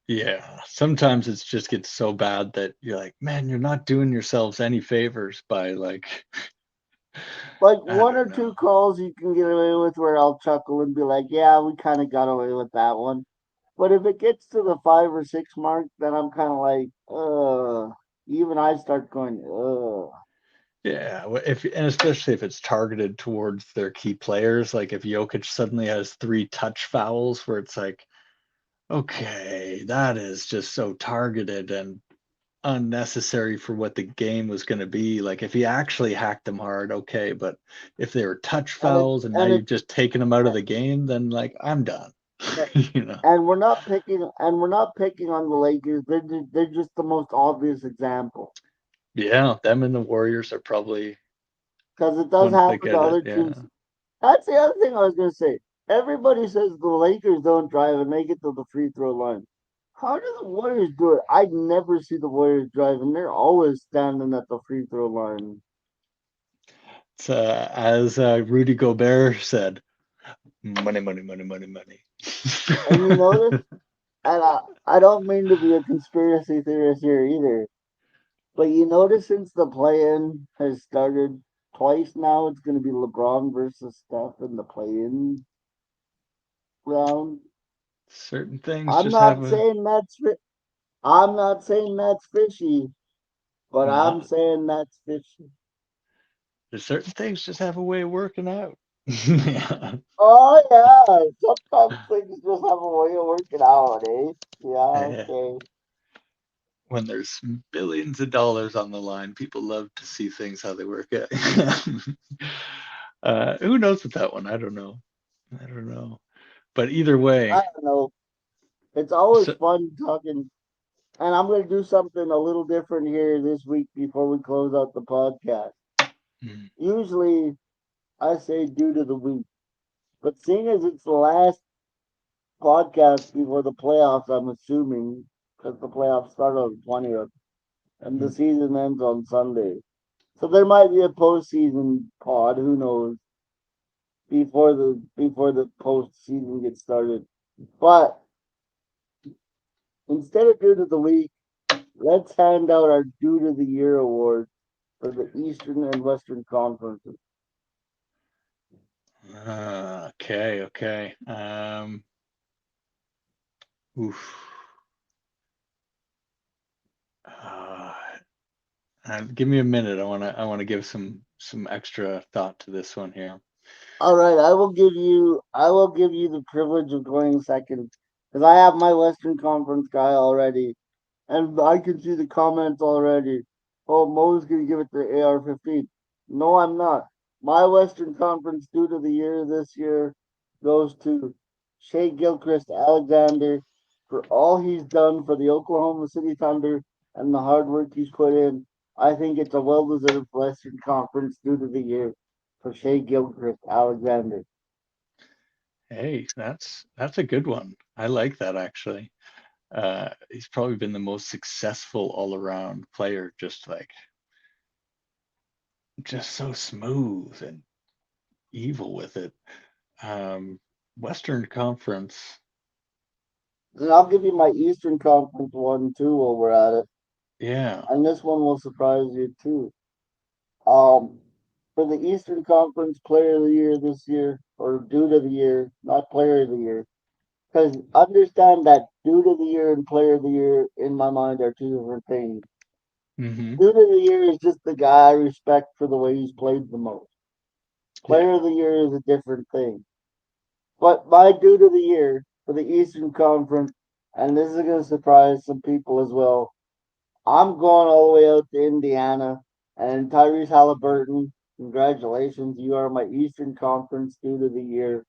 Yeah, sometimes it's just gets so bad that you're like, man, you're not doing yourselves any favors by like, Like I one don't or two know. calls you can get away with where I'll chuckle and be like, yeah, we kind of got away with that one. But if it gets to the 5 or 6 mark, then I'm kind of like, even I start going, Yeah, if and especially if it's targeted towards their key players, like if Jokic suddenly has three touch fouls where it's like, okay, that is just so targeted and unnecessary for what the game was going to be. Like if he actually hacked them hard, okay, but if they were touch and it fouls and now and it you've just taken them out of the game, then like I'm done. you know. and we're not picking on the Lakers. They're just the most obvious example, Yeah, them and the Warriors are probably because it does ones that happen to get it. other Yeah. teams. That's the other thing I was gonna say. Everybody says the Lakers don't drive and make it to the free throw line. How do the Warriors do it? I never see the Warriors drive, and they're always standing at the free throw line. It's, as Rudy Gobert said, money, money, money, money, money. And you notice, and I don't mean to be a conspiracy theorist here either, but you notice since the play-in has started twice now, it's going to be LeBron versus Steph in the play-in round. Certain things I'm just have not a saying that's I'm not saying that's fishy, but I'm no. saying that's fishy. There's certain things just have a way of working out. Yeah. Oh yeah, sometimes things just have a way of working out, eh? Yeah, Eh, okay. when there's billions of dollars on the line, people love to see things how they work out. Who knows with that one? I don't know. I don't know. But either I way, don't know. It's always So, fun talking, and I'm going to do something a little different here this week before we close out the podcast. mm, Usually, I say due to the week, but seeing as it's the last podcast before the playoffs, I'm assuming, because the playoffs start on the 20th and the mm, season ends on Sunday. So there might be a postseason pod, who knows, before the postseason gets started. But instead of due to the week, let's hand out our due to the year award for the Eastern and Western conferences. okay, okay. Oof. Uh, Give me a minute. I wanna give some extra thought to this one here. All right, I will give you the privilege of going second because I have my Western Conference guy already. And I can see the comments already. Oh, Mo's gonna give it to AR-15. No, I'm not. My Western Conference due to the year this year goes to Shea Gilchrist Alexander for all he's done for the Oklahoma City Thunder and the hard work he's put in. I think it's a well-deserved Western Conference due to the year for Shea Gilchrist Alexander. Hey, that's a good one. I like that actually. He's probably been the most successful all-around player, just so smooth and evil with it. Um, Western Conference, And I'll give you my Eastern Conference one too while we're at it. yeah. And this one will surprise you too. Um, for the Eastern Conference Player of the Year this year, or Dude of the Year, not Player of the Year, because understand that Dude of the Year and Player of the Year in my mind are two different things. Hmm. Dude of the Year is just the guy I respect for the way he's played the most. Player Yeah. of the Year is a different thing. But my Dude of the Year for the Eastern Conference, and this is going to surprise some people as well, I'm going all the way out to Indiana. And Tyrese Halliburton, congratulations. You are my Eastern Conference Dude of the Year.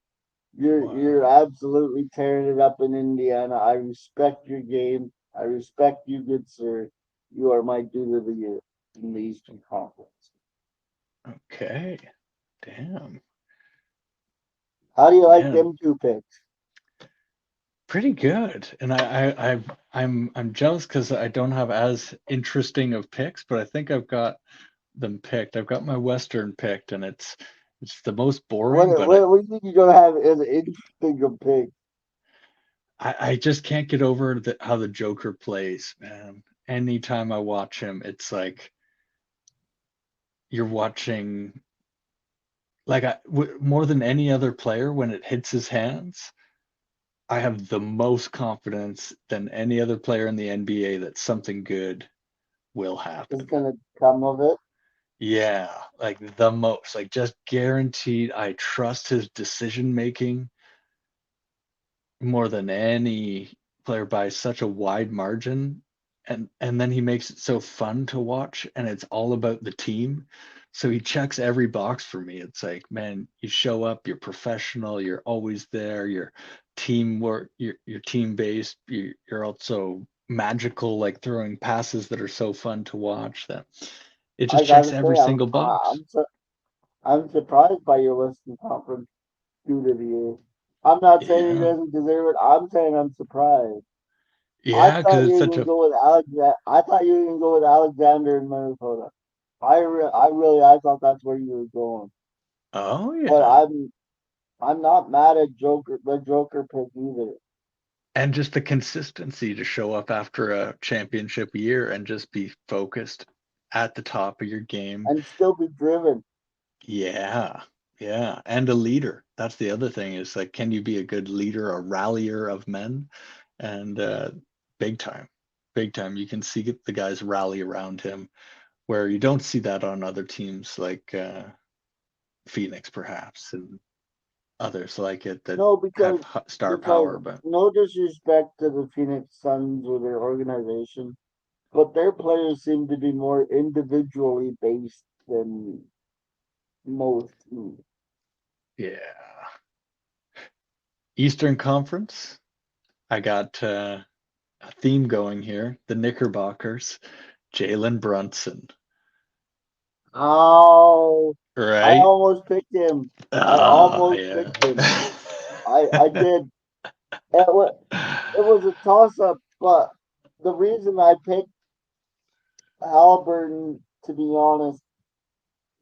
You're Wow. absolutely tearing it up in Indiana. I respect your game. I respect you, good sir. You are my Dude of the Year in the Eastern Conference. Okay. Damn. How do you like Man, them two picks? pretty good. And I'm jealous because I don't have as interesting of picks, but I think I've got them picked. I've got my Western picked, and it's the most What boring, but what what do you think you're gonna have as an interesting of pick? I just can't get over how the Joker plays, man. Anytime I watch him, it's like you're watching more than any other player when it hits his hands. I have the most confidence than any other player in the NBA that something good will Is happen. gonna come of it? Yeah, like the most, like just guaranteed. I trust his decision making more than any player by such a wide margin. And then he makes it so fun to watch, and it's all about the team. So he checks every box for me. It's like, man, you show up, you're professional, you're always there, you're teamwork, you're team based, you're also magical, like throwing passes that are so fun to watch that it I just checks gotta say, every single box. I'm surprised by your Western Conference Dude of the Year. I'm not saying he Yeah. doesn't deserve it. I'm saying I'm surprised. I Yeah, thought because you it's were such gonna a go with Alexander. I thought you were gonna go with Alexander in Minnesota. I thought that's where you were going. oh But yeah. I'm not mad at the Joker pick either, And just the consistency to show up after a championship year and just be focused at the top of your game. and still be driven. Yeah. Yeah. And a leader. That's the other thing is like, can you be a good leader, a rallier of men? And big time, big time. You can see the guys rally around him where you don't see that on other teams like Phoenix, perhaps, and others like it that No, have star because power. But no disrespect to the Phoenix Suns or their organization, but their players seem to be more individually based than most teams. yeah, Eastern Conference. I got a theme going here. The Knickerbockers, Jalen Brunson, Oh, I right? almost picked him. I Oh, almost yeah. picked him. I did. It was a toss up, but the reason I picked Halliburton, to be honest,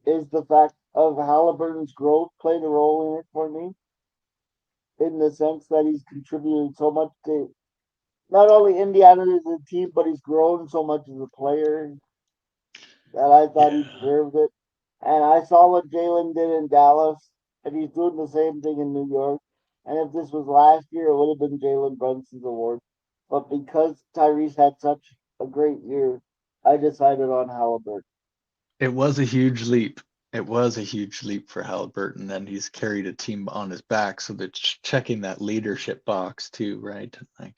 is the fact of Halliburton's growth played a role in it for me, in the sense that he's contributed so much to not only Indiana as a team, but he's grown so much as a player that I thought he Yeah. deserved it. And I saw what Jalen did in Dallas, and he's doing the same thing in New York. And if this was last year, it would have been Jalen Brunson's award. But because Tyrese had such a great year, I decided on Halliburton. It was a huge leap. It was a huge leap for Halliburton, and he's carried a team on his back, so they're checking that leadership box too, right? Like,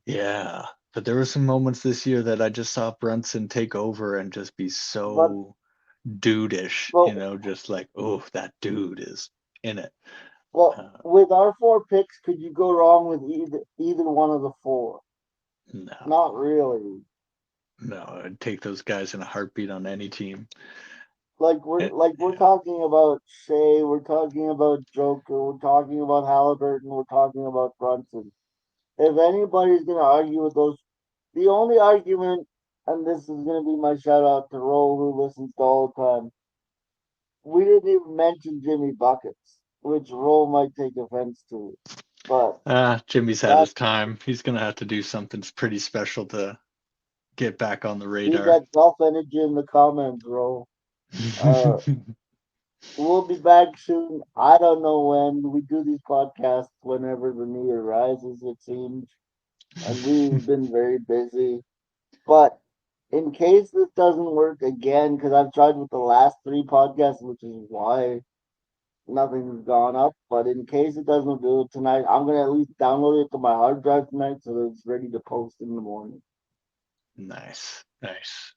yeah. But there were some moments this year that I just saw Brunson take over and just be But so dude-ish, but just like, oh, that dude is in it. well, Uh, with our four picks, could you go wrong with either one of the four? no, Not really. no, I'd take those guys in a heartbeat on any team. We're Yeah. talking about Shea, we're talking about Joker, we're talking about Halliburton, we're talking about Brunson. If anybody's gonna argue with those, the only argument, and this is gonna be my shout out to Roll who listens to all the time, we didn't even mention Jimmy Buckets, which Roll might take offense to, but Jimmy's had his that's time. He's gonna have to do something pretty special to get back on the leave radar. that golf energy in the comments, Roll. Uh, we'll be back soon. I don't know when. We do these podcasts whenever the need arises, it seems, and we've been very busy. But in case this doesn't work again, because I've tried with the last three podcasts, which is why nothing's gone up. But in case it doesn't do it tonight, I'm gonna at least download it to my hard drive tonight so that it's ready to post in the morning. Nice, nice.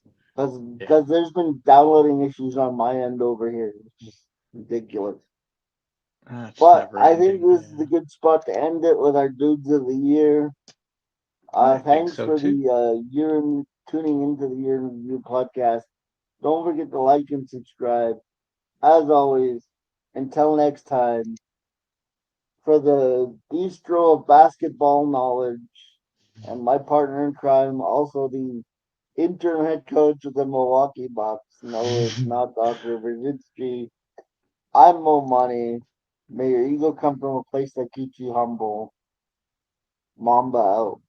Yeah, Because there's been downloading issues on my end over here. It's just ridiculous. that's But never I think ending. this is a Yeah, good spot to end it with our dudes of the year. I think Thanks so for too. the year tuning into the year in review podcast. Don't forget to like and subscribe. As always, until next time, for the bistro of basketball knowledge and my partner in crime, also the interim head coach of the Milwaukee Bucks. No, it's not Dr. Brzezinski. I'm Mo Money. May your ego come from a place that keeps you humble. Mamba out.